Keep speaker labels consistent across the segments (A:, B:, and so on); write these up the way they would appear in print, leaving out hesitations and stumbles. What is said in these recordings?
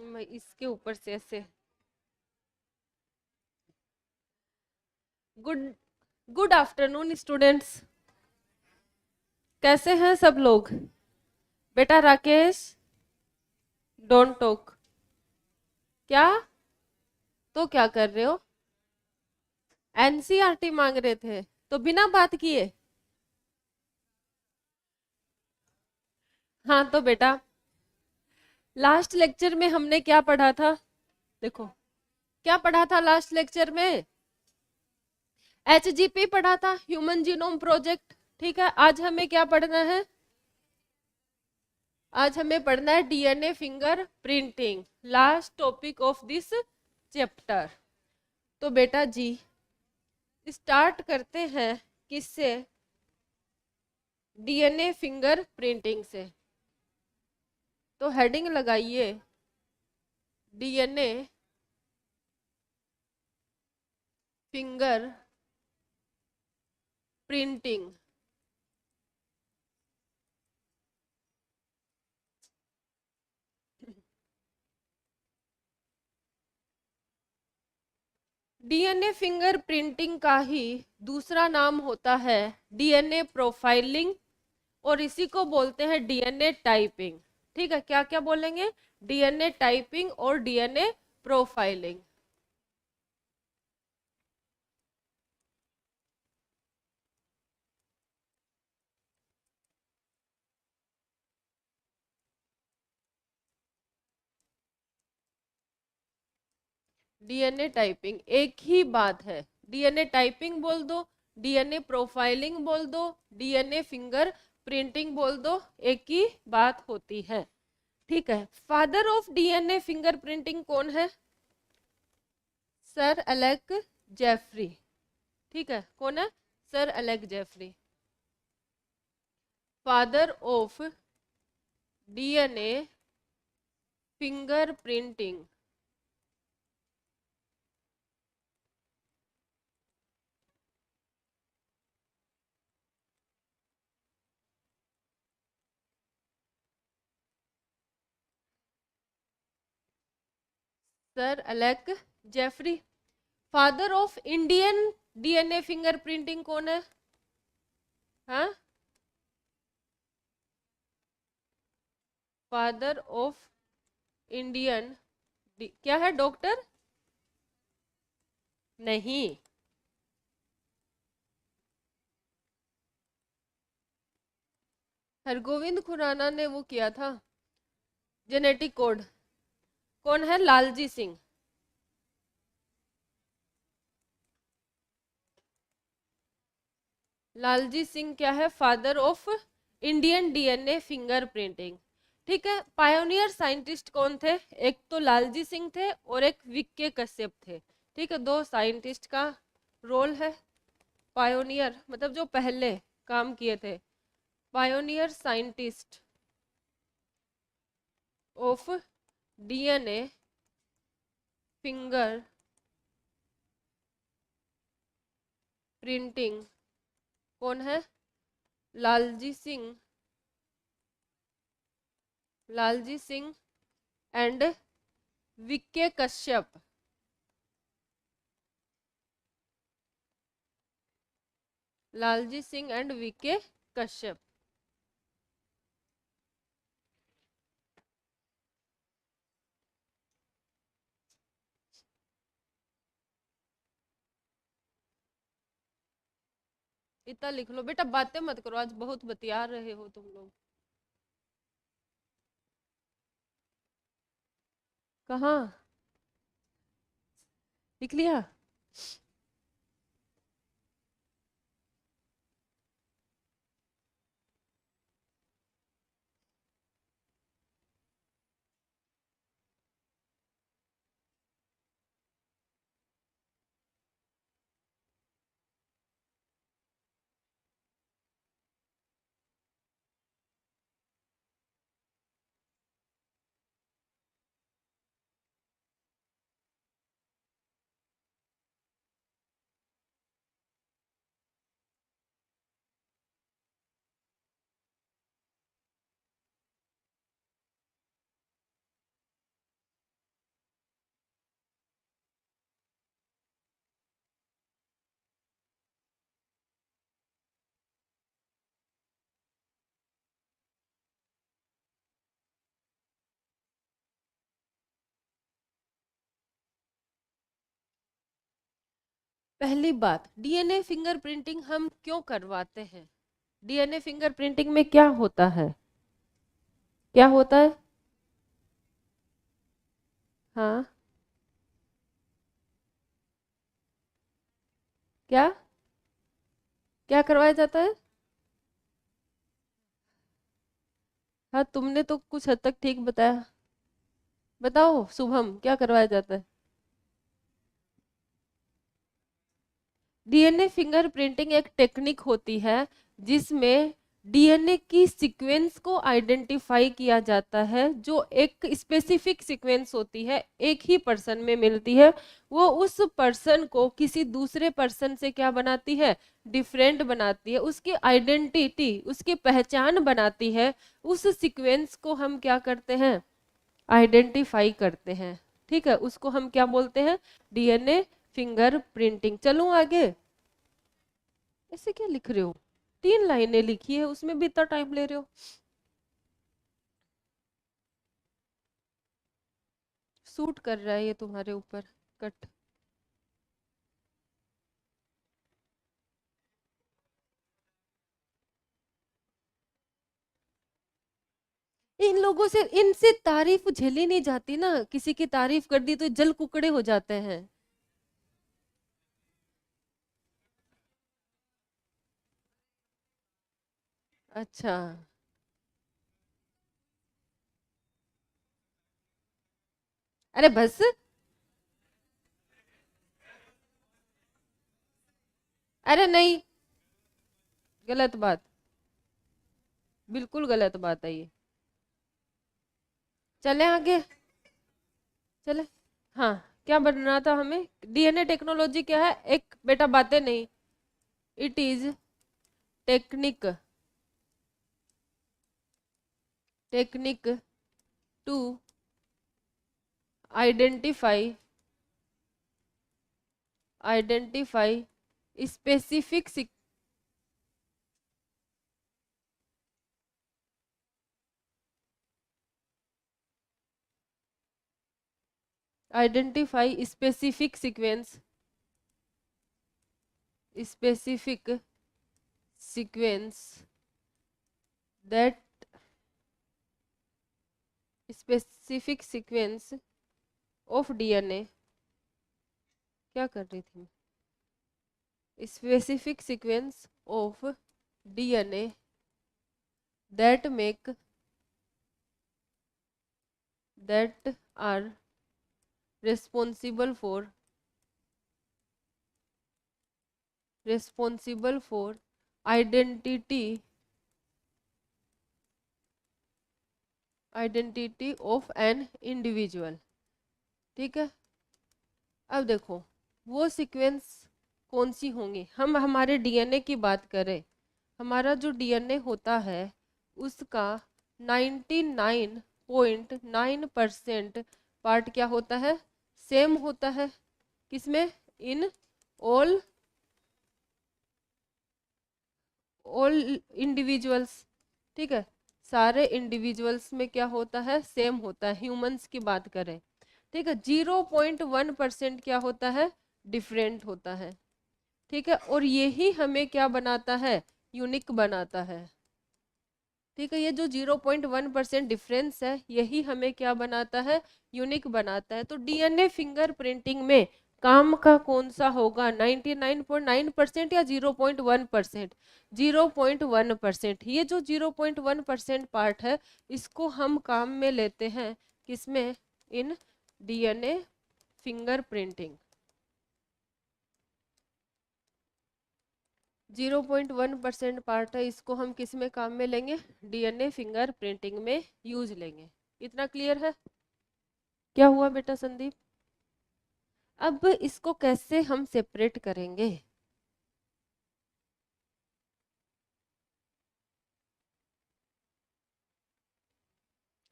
A: मैं इसके ऊपर से ऐसे। Good good afternoon students. कैसे हैं सब लोग? बेटा राकेश, डोंट टॉक। क्या? तो क्या कर रहे हो? एनसीईआरटी मांग रहे थे तो बिना बात किए? हाँ तो बेटा, लास्ट लेक्चर में हमने क्या पढ़ा था? देखो, क्या पढ़ा था लास्ट लेक्चर में? एचजीपी पढ़ा था, ह्यूमन जीनोम प्रोजेक्ट। ठीक है, आज हमें क्या पढ़ना है? आज हमें पढ़ना है DNA finger printing, last topic of this chapter. तो बेटा जी, स्टार्ट करते हैं किससे? डीएनए फिंगर प्रिंटिंग से। तो हेडिंग लगाइए, DNA finger printing. DNA finger printing का ही दूसरा नाम होता है डीएनए प्रोफाइलिंग, और इसी को बोलते हैं डीएनए टाइपिंग। ठीक है, क्या क्या बोलेंगे? डीएनए टाइपिंग और डीएनए प्रोफाइलिंग। डीएनए टाइपिंग एक ही बात है। डीएनए टाइपिंग बोल दो, डीएनए प्रोफाइलिंग बोल दो, डीएनए फिंगर प्रिंटिंग बोल दो, एक ही बात होती है। ठीक है, father of DNA finger printing कौन है? Sir Alec Jeffrey. ठीक है, कौन है? Sir Alec Jeffrey, father of DNA finger printing. Sir Alec Jeffrey. Father of Indian DNA finger printing कौन है? हाँ, फादर ऑफ इंडियन क्या है? डॉक्टर? नहीं, हरगोविंद खुराना ने वो किया था जेनेटिक कोड। कौन है? लालजी सिंह। लालजी सिंह क्या है? Father of Indian DNA finger printing. ठीक है, पायोनियर साइंटिस्ट कौन थे? एक तो लालजी सिंह थे और एक विक्के कश्यप थे। ठीक है, दो साइंटिस्ट का रोल है। पायोनियर मतलब जो पहले काम किए थे, pioneer scientist of DNA finger printing कौन है? लालजी सिंह, लालजी सिंह एंड विक्के कश्यप। लालजी सिंह एंड विके कश्यप। इतना लिख लो बेटा, बातें मत करो, आज बहुत बतिया रहे हो तुम लोग। कहाँ लिख लिया? पहली बात, डीएनए फिंगरप्रिंटिंग हम क्यों करवाते हैं? डीएनए फिंगरप्रिंटिंग में क्या होता है? क्या होता है? हाँ, क्या क्या करवाया जाता है? हाँ, तुमने तो कुछ हद तक ठीक बताया। बताओ शुभम, क्या करवाया जाता है? डीएनए फिंगरप्रिंटिंग एक टेक्निक होती है जिसमें डीएनए की सीक्वेंस को आइडेंटिफाई किया जाता है, जो एक स्पेसिफिक सीक्वेंस होती है, एक ही पर्सन में मिलती है। वो उस पर्सन को किसी दूसरे पर्सन से क्या बनाती है? डिफरेंट बनाती है, उसकी आइडेंटिटी, उसकी पहचान बनाती है। उस सीक्वेंस को हम क्या करते हैं? आइडेंटिफाई करते हैं। ठीक है, उसको हम क्या बोलते हैं? DNA fingerprinting. चलूं आगे? ऐसे क्या लिख रहे हो? 3 लाइनें लिखी है, उसमें भी इतना टाइम ले रहे हो। सूट कर रहा है ये तुम्हारे ऊपर? कट। इन लोगों से, इनसे तारीफ झेली नहीं जाती ना, किसी की तारीफ कर दी तो जल कुकड़े हो जाते हैं। अच्छा। अरे बस। अरे नहीं, गलत बात, बिल्कुल गलत बात है ये। चले आगे। चले। हाँ, क्या बनना था हमें? डीएनए टेक्नोलॉजी क्या है? एक बेटा बातें नहीं, it is technique, technique to identify, identify specific, identify specific sequence, specific sequence that, specific sequence of DNA. क्या कर रही थी? Specific sequence of DNA that make, that are responsible for, responsible for identity, identity of an individual। ठीक है, अब देखो वो sequence कौन सी होंगी। हम हमारे डीएनए की बात करें, हमारा जो डीएनए होता है उसका 99.9% पार्ट क्या होता है? सेम होता है। किसमें? In all, all individuals. ठीक है, सारे इंडिविजुअल्स में क्या होता है? सेम होता है। ह्यूमंस की बात करें, ठीक है, 0.1% क्या होता है? डिफरेंट होता है। ठीक है, और यही हमें क्या बनाता है? यूनिक बनाता है। ठीक है, ये जो 0.1% डिफरेंस है यही हमें क्या बनाता है? यूनिक बनाता है। तो डीएनए फिंगरप्रिंटिंग में काम का कौन सा होगा? 99.9% या 0.1%? 0.1%। ये जो 0.1% पार्ट है इसको हम काम में लेते हैं किसमें? In DNA fingerprinting. 0.1% पार्ट है, इसको हम किस में काम में लेंगे? डीएनए फिंगरप्रिंटिंग में यूज लेंगे। इतना क्लियर है? क्या हुआ बेटा संदीप? अब इसको कैसे हम सेपरेट करेंगे?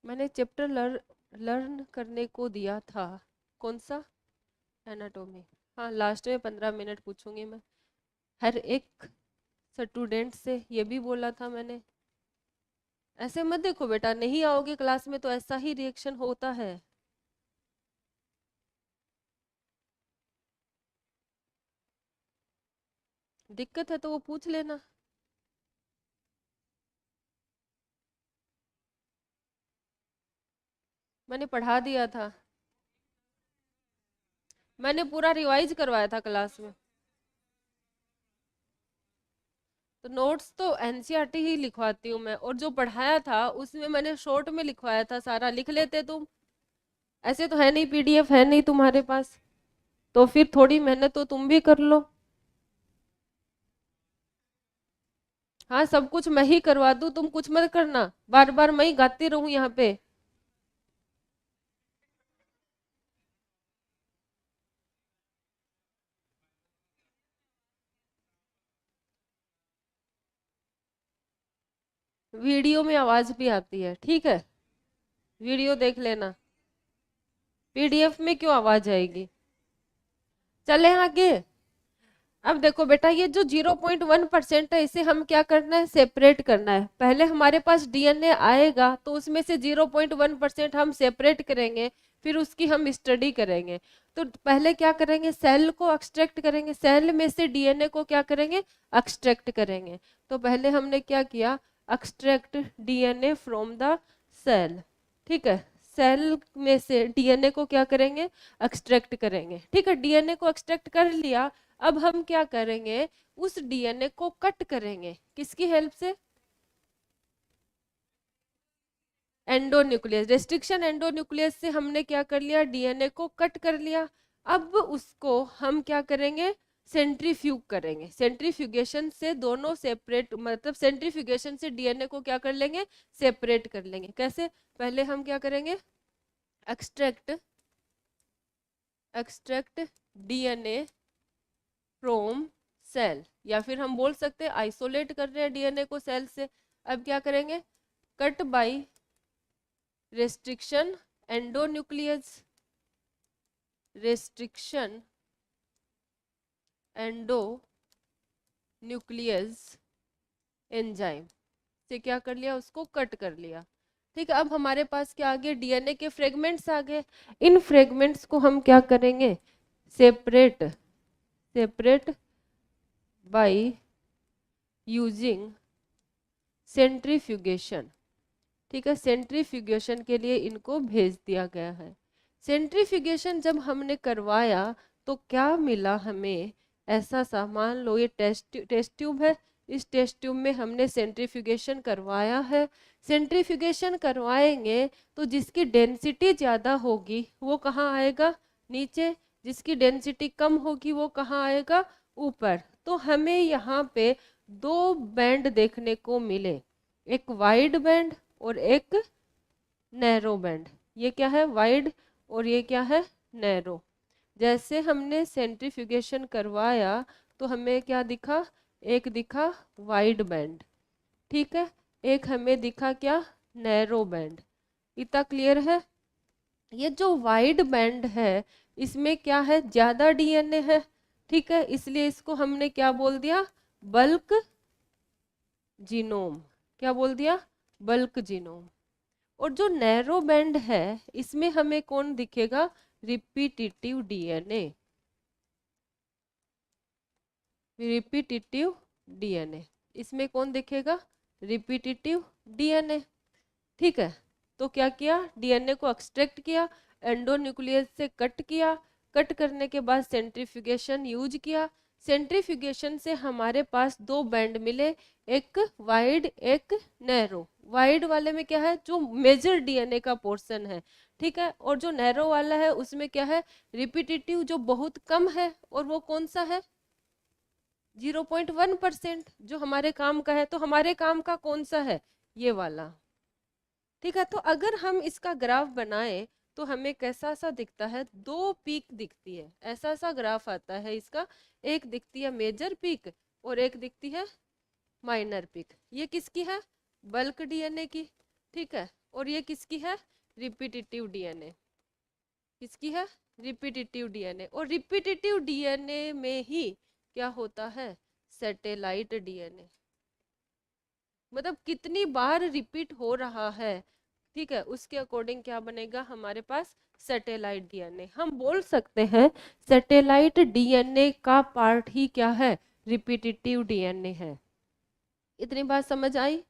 A: मैंने चैप्टर लर्न करने को दिया था। कौन सा? एनाटॉमी। हाँ, लास्ट में 15 मिनट पूछूंगी मैं हर एक स्टूडेंट से, ये भी बोला था मैंने। ऐसे मत देखो बेटा, नहीं आओगे क्लास में तो ऐसा ही रिएक्शन होता है। दिक्कत है तो वो पूछ लेना। मैंने पढ़ा दिया था, मैंने पूरा रिवाइज करवाया था क्लास में। तो नोट्स तो एनसीईआरटी ही लिखवाती हूँ मैं, और जो पढ़ाया था उसमें मैंने शॉर्ट में लिखवाया था, सारा लिख लेते तुम। ऐसे तो है नहीं, पीडीएफ है नहीं तुम्हारे पास, तो फिर थोड़ी मेहनत तो तुम भी कर लो। हाँ, सब कुछ मैं ही करवा दूँ, तुम कुछ मत करना, बार बार मैं ही गाती रहूं यहाँ पे। वीडियो में आवाज भी आती है, ठीक है, वीडियो देख लेना। पीडीएफ में क्यों आवाज आएगी। चले आगे। अब देखो बेटा, ये जो 0.1% है, इसे हम क्या करना है, सेपरेट करना है। पहले हमारे पास डीएनए आएगा तो उसमें से 0.1% हम सेपरेट करेंगे, फिर उसकी हम स्टडी करेंगे। तो पहले क्या करेंगे, सेल को एक्सट्रैक्ट करेंगे, सेल में से डीएनए को क्या करेंगे, एक्सट्रैक्ट करेंगे। तो पहले हमने क्या किया, extract DNA from the cell, ठीक है। सेल में से डीएनए को क्या करेंगे, एक्सट्रैक्ट करेंगे, ठीक है। डीएनए को एक्सट्रैक्ट कर लिया, अब हम क्या करेंगे, उस डीएनए को कट करेंगे, किसकी हेल्प से, एंडोन्यूक्लियस, रेस्ट्रिक्शन एंडोन्यूक्लियस से हमने क्या कर लिया, डीएनए को कट कर लिया। अब उसको हम क्या करेंगे, सेंट्रीफ्यूग करेंगे, सेंट्रीफ्यूगेशन से दोनों सेपरेट, मतलब सेंट्रीफ्यूगेशन से डीएनए को क्या कर लेंगे, सेपरेट कर लेंगे। कैसे, पहले हम क्या करेंगे, extract extract DNA from cell, या फिर हम बोल सकते हैं आइसोलेट कर रहे हैं डीएनए को सेल से। अब क्या करेंगे, cut by restriction endonuclease, restriction endonuclease enzyme से क्या कर लिया, उसको कट कर लिया, ठीक है। अब हमारे पास क्या आ गया, डीएनए के फ्रेगमेंट्स आ गए। इन फ्रेगमेंट्स को हम क्या करेंगे, separate separate by using centrifugation, ठीक है। सेंट्रीफ्यूगेशन के लिए इनको भेज दिया गया है। सेंट्रीफ्यूगेशन जब हमने करवाया तो क्या मिला हमें, ऐसा सा, मान लो ये टेस्ट ट्यूब है, इस टेस्ट ट्यूब में हमने सेंट्रीफ्यूगेशन करवाया है। सेंट्रीफ्यूगेशन करवाएंगे तो जिसकी डेंसिटी ज़्यादा होगी वो कहाँ आएगा, नीचे। जिसकी डेंसिटी कम होगी वो कहाँ आएगा, ऊपर। तो हमें यहाँ पे दो बैंड देखने को मिले, एक वाइड बैंड और एक नैरो बैंड। ये क्या है, वाइड, और ये क्या है, नैरो। जैसे हमने सेंट्रीफ्यूगेशन करवाया तो हमें क्या दिखा, एक दिखा वाइड बैंड, ठीक है, एक हमें दिखा क्या, नैरो बैंड। इतना क्लियर है। ये जो वाइड बैंड है इसमें क्या है, ज्यादा डीएनए है, ठीक है, इसलिए इसको हमने क्या बोल दिया, बल्क जीनोम। क्या बोल दिया, बल्क जीनोम। और जो नैरो बैंड है इसमें हमें कौन दिखेगा, रिपीटिटिव डीएनए, रिपीटिटिव डीएनए, इसमें कौन दिखेगा, रिपीटिटिव डीएनए, ठीक है। तो क्या किया, डीएनए को एक्सट्रैक्ट किया, एंडोन्यूक्लियस से कट किया, कट करने के बाद सेंट्रीफ्यूगेशन यूज किया। सेंट्रीफ्यूगेशन से हमारे पास दो बैंड मिले, एक वाइड एक नैरो। वाइड वाले में क्या है, जो मेजर डीएनए का पोर्शन है, ठीक है, और जो नैरो वाला है उसमें क्या है, रिपीटिटिव, जो बहुत कम है, और वो कौन सा है, 0.1%, जो हमारे काम का है। तो हमारे काम का कौन सा है, ये वाला, ठीक है। तो अगर हम इसका ग्राफ बनाए तो हमें कैसा सा दिखता है, दो पीक दिखती है, ऐसा सा ग्राफ आता है इसका। एक दिखती है मेजर पीक और एक दिखती है माइनर पीक। ये किसकी है, बल्क डीएनए की, ठीक है। और ये किसकी है, रिपीटिटिव डीएनए, किसकी है, रिपीटिटिव डीएनए। और रिपीटिटिव डीएनए में ही क्या होता है, सैटेलाइट डीएनए, मतलब कितनी बार रिपीट हो रहा है, ठीक है, उसके अकॉर्डिंग क्या बनेगा हमारे पास, सैटेलाइट डीएनए। हम बोल सकते हैं सैटेलाइट डीएनए का पार्ट ही क्या है, रिपीटिटिव डीएनए है। इतनी बात समझ आई?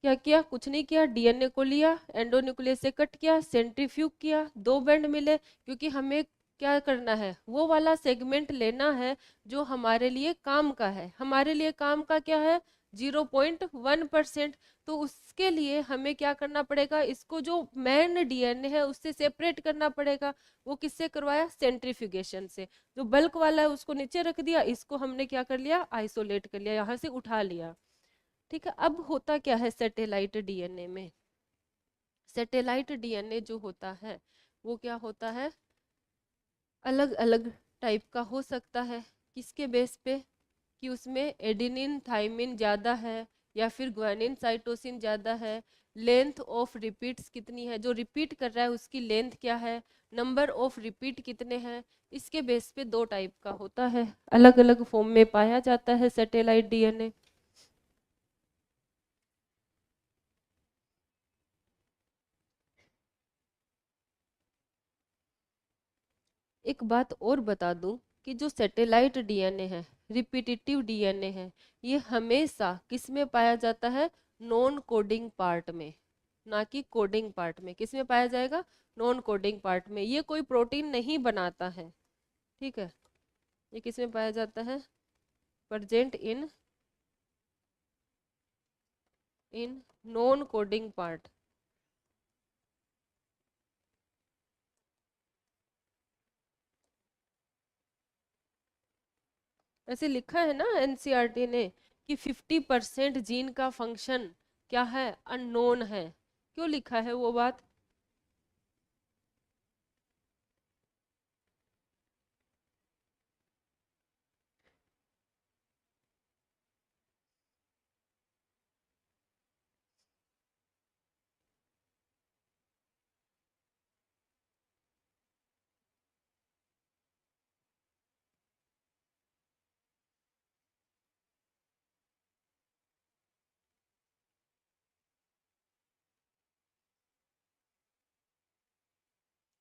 A: क्या किया? कुछ नहीं किया, डीएनए को लिया, एंडोन्यूक्लियस से कट किया, सेंट्रीफ्यूग किया, दो बैंड मिले, क्योंकि हमें क्या करना है, वो वाला सेगमेंट लेना है जो हमारे लिए काम का है। हमारे लिए काम का क्या है? 0.1%। तो उसके लिए हमें क्या करना पड़ेगा, इसको जो मेन डीएनए है उससे सेपरेट करना पड़ेगा। वो किससे करवाया? सेंट्रीफ्यूगेशन से। जो बल्क वाला है उसको नीचे रख दिया, इसको हमने क्या कर लिया? आइसोलेट कर लिया, यहाँ से उठा लिया। ठीक है, अब होता क्या है सैटेलाइट डीएनए में? सैटेलाइट डीएनए जो होता है वो क्या होता है? अलग अलग टाइप का हो सकता है। किसके बेस पे? कि उसमें एडेनिन थाइमिन ज़्यादा है या फिर ग्वानिन साइटोसिन ज़्यादा है, लेंथ ऑफ रिपीट्स कितनी है, जो रिपीट कर रहा है उसकी लेंथ क्या है, नंबर ऑफ रिपीट कितने हैं, इसके बेस पे दो टाइप का होता है, अलग अलग फॉर्म में पाया जाता है सैटेलाइट डीएनए। एक बात और बता दूं कि जो सैटेलाइट डीएनए है, रिपीटिटिव डीएनए है, ये हमेशा किस में पाया जाता है? नॉन कोडिंग पार्ट में, ना कि कोडिंग पार्ट में। किस में पाया जाएगा? नॉन कोडिंग पार्ट में। ये कोई प्रोटीन नहीं बनाता है, ठीक है। ये किस में पाया जाता है? Present in non coding part. ऐसे लिखा है ना एनसीईआरटी ने कि 50% जीन का फंक्शन क्या है? अननोन है। क्यों लिखा है वो बात?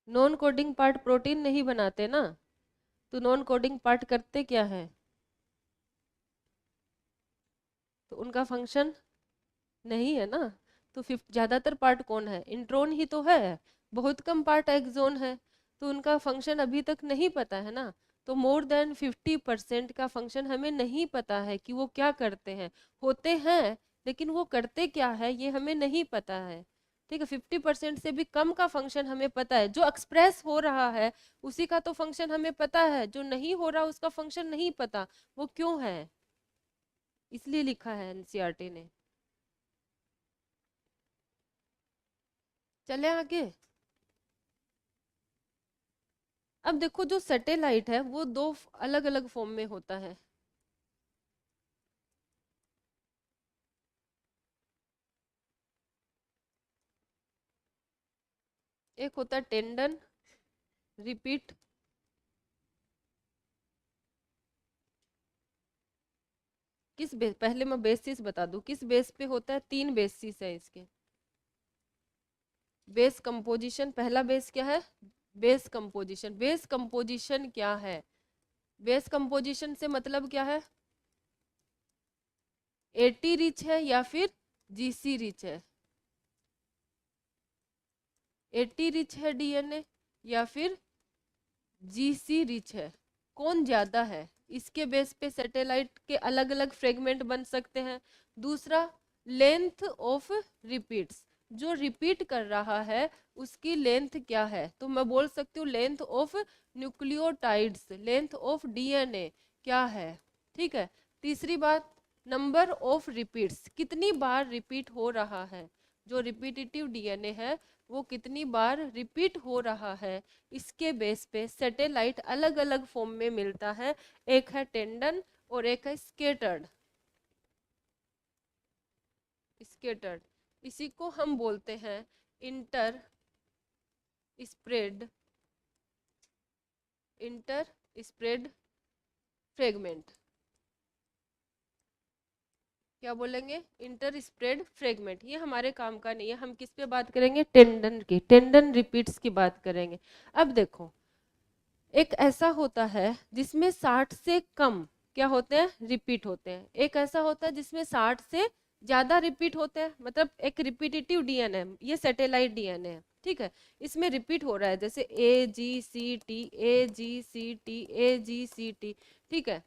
A: नॉन कोडिंग पार्ट प्रोटीन नहीं बनाते ना, तो नॉन कोडिंग पार्ट करते क्या है? तो उनका फंक्शन नहीं है ना। तो ज्यादातर पार्ट कौन है? इंट्रोन ही तो है। बहुत कम पार्ट एक्सोन है। तो उनका फंक्शन अभी तक नहीं पता है ना। तो मोर देन 50% का फंक्शन हमें नहीं पता है कि वो क्या करते हैं। होते हैं लेकिन वो करते क्या है ये हमें नहीं पता है। ठीक है, 50% से भी कम का फंक्शन हमें पता है। जो एक्सप्रेस हो रहा है उसी का तो फंक्शन हमें पता है, जो नहीं हो रहा उसका फंक्शन नहीं पता। वो क्यों है? इसलिए लिखा है एनसीईआरटी ने। चले आगे। अब देखो जो सैटेलाइट है वो दो अलग अलग फॉर्म में होता है। एक होता है टेंडन रिपीट, किस बेस, पहले मैं बेसिस बता दूं किस बेस पे होता है। तीन बेसिस है इसके। बेस कंपोजिशन, पहला बेस क्या है? Base composition. बेस कंपोजिशन क्या है? बेस कंपोजिशन से मतलब क्या है? एटी रिच है या फिर जीसी रिच है? एटी रिच है डीएनए या फिर जीसी रिच है? कौन ज्यादा है? इसके बेस पे सैटेलाइट के अलग अलग फ्रेगमेंट बन सकते हैं। दूसरा, लेंथ ऑफ रिपीट्स, जो रिपीट कर रहा है उसकी लेंथ क्या है? तो मैं बोल सकती हूँ length of nucleotides, length of DNA क्या है। ठीक है। तीसरी बात, नंबर ऑफ रिपीट्स, कितनी बार रिपीट हो रहा है। जो रिपीटिटिव डीएनए है वो कितनी बार रिपीट हो रहा है, इसके बेस पे सैटेलाइट अलग अलग फॉर्म में मिलता है। एक है टेंडन और एक है स्केटर्ड। स्केटर्ड, इसी को हम बोलते हैं inter spread, inter spread fragment. क्या बोलेंगे? Inter spread fragment. ये हमारे काम का नहीं है। हम किस पे बात करेंगे? टेंडन की, टेंडन रिपीट्स की बात करेंगे। अब देखो, एक ऐसा होता है जिसमें 60 से कम क्या होते हैं, रिपीट होते हैं। एक ऐसा होता है जिसमें 60 से ज्यादा रिपीट होते हैं, मतलब एक रिपीटेटिव डीएनए, ये सैटेलाइट डीएनए है, ठीक है। इसमें रिपीट हो रहा है, जैसे AGCT AGCT AGCT, ठीक है।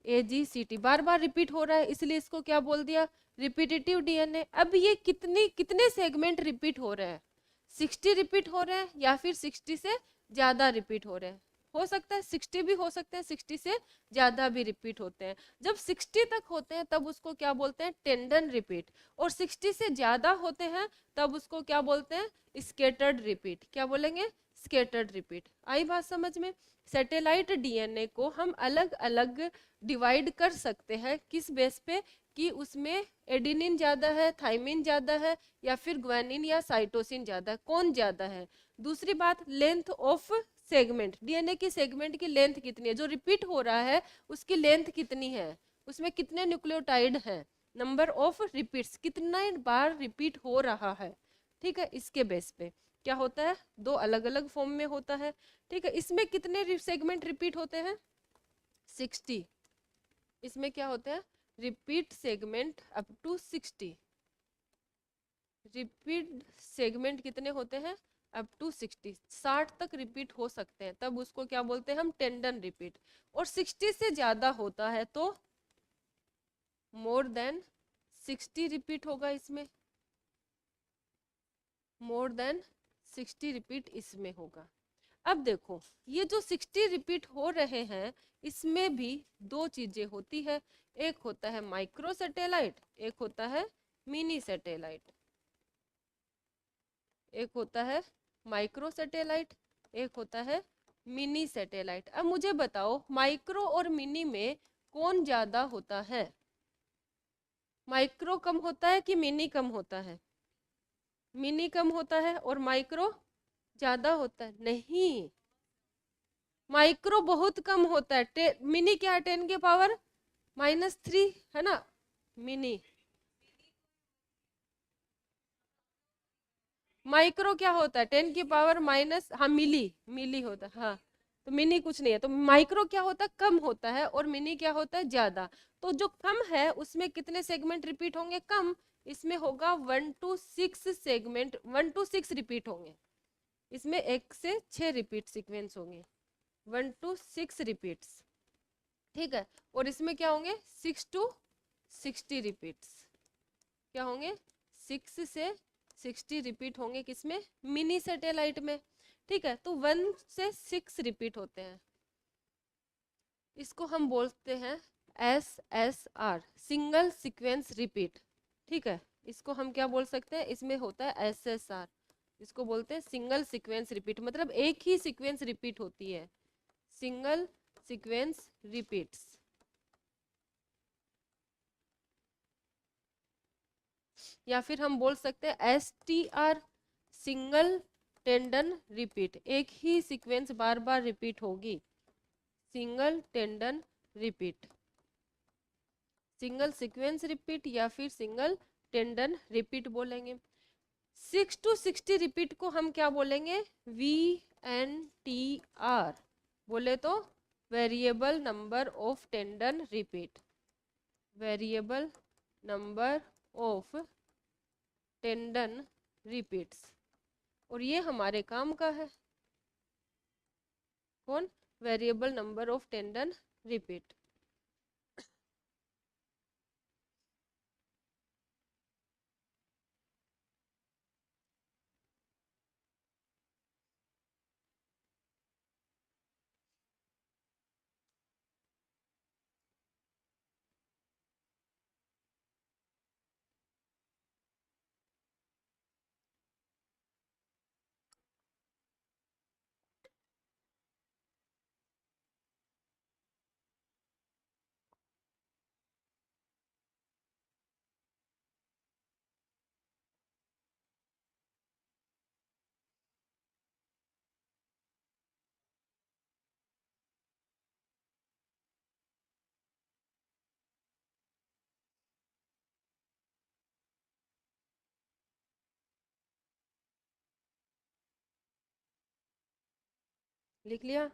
A: AGCT बार बार रिपीट हो रहा है, इसलिए इसको क्या बोल दिया, रिपीटेटिव डीएनए। अब ये कितने सेगमेंट रिपीट हो रहे हैं, 60 रिपीट हो रहे हैं या फिर 60 से ज्यादा रिपीट हो रहे हैं। हो सकता है 60 भी हो सकते हैं, 60 से ज्यादा भी रिपीट होते हैं। जब 60 तक होते हैं तब उसको क्या बोलते हैं, टेंडन रिपीट। और 60 से ज्यादा होते हैं तब उसको क्या बोलते हैं, स्केटर्ड रिपीट। क्या बोलेंगे, स्केटर्ड रिपीट। आई बात समझ में। सैटेलाइट डीएनए को हम अलग अलग डिवाइड कर सकते हैं, किस बेस पे, कि उसमें एडिनिन ज्यादा है, थाइमिन ज्यादा है, या फिर ग्वानिन या साइटोसिन ज्यादा है, कौन ज्यादा है। दूसरी बात, लेंथ ऑफ सेगमेंट, डीएनए की सेगमेंट की लेंथ कितनी है, जो रिपीट हो रहा है उसकी लेंथ कितनी है, उसमें कितने न्यूक्लियोटाइड हैं, नंबर ऑफ रिपीट्स, कितना बार रिपीट हो रहा है, ठीक है। इसके बेस पे क्या होता है, दो अलग अलग फॉर्म में होता है, ठीक है। इसमें कितने सेगमेंट रिपीट होते हैं, 60। इसमें क्या होता है, repeat segment up to 60। Repeat segment कितने होते हैं, अप टू 60, 60 तक रिपीट हो सकते हैं, तब उसको क्या बोलते हैं हम, टेंडन रिपीट। और 60 से ज्यादा होता है तो मोर देन 60 रिपीट होगा इसमें, मोर देन 60 रिपीट इसमें होगा। अब देखो, ये जो 60 रिपीट हो रहे हैं, इसमें भी दो चीजें होती है, एक होता है माइक्रो सैटेलाइट, एक होता है मिनी सैटेलाइट। एक होता है माइक्रो सैटेलाइट, एक होता है मिनी सैटेलाइट। अब मुझे बताओ, माइक्रो और मिनी में कौन ज्यादा होता है, माइक्रो कम होता है कि मिनी कम होता है, मिनी कम होता है और माइक्रो ज्यादा होता है, नहीं, माइक्रो बहुत कम होता है। मिनी क्या है, 10 के पावर -3 है ना, मिनी। माइक्रो क्या होता है, 10 की पावर माइनस, हाँ मिली, मिली होता है, हाँ। तो मिनी कुछ नहीं है, तो माइक्रो क्या होता है, कम होता है, और मिनी क्या होता है, ज्यादा। तो जो कम है उसमें कितने सेगमेंट रिपीट होंगे, कम। इसमें होगा 1 to 6 सेगमेंट, 1 to 6 रिपीट होंगे। इसमें 1 से 6 रिपीट सीक्वेंस होंगे, 1 to 6 रिपीट्स, ठीक है। और इसमें क्या होंगे, 6 to 60 रिपीट्स, क्या होंगे, 6 से 60 रिपीट होंगे, किसमें, मिनी सैटेलाइट में, ठीक है। तो 1 से 6 रिपीट होते हैं, इसको हम बोलते हैं SSR, सिंगल सीक्वेंस रिपीट, ठीक है। इसको हम क्या बोल सकते हैं, इसमें होता है SSR, इसको बोलते हैं सिंगल सीक्वेंस रिपीट, मतलब एक ही सीक्वेंस रिपीट होती है, सिंगल सीक्वेंस रिपीट्स। या फिर हम बोल सकते हैं STR, सिंगल टेंडन रिपीट, एक ही सीक्वेंस बार बार रिपीट होगी, single tendon repeat, single sequence repeat या फिर सिंगल टेंडन रिपीट बोलेंगे। 6 to 60 रिपीट को हम क्या बोलेंगे, VNTR, बोले तो variable number of tendon repeat, variable number of tendon repeats. और ये हमारे काम का है, कौन, variable number of tendon repeat. लिख लिया।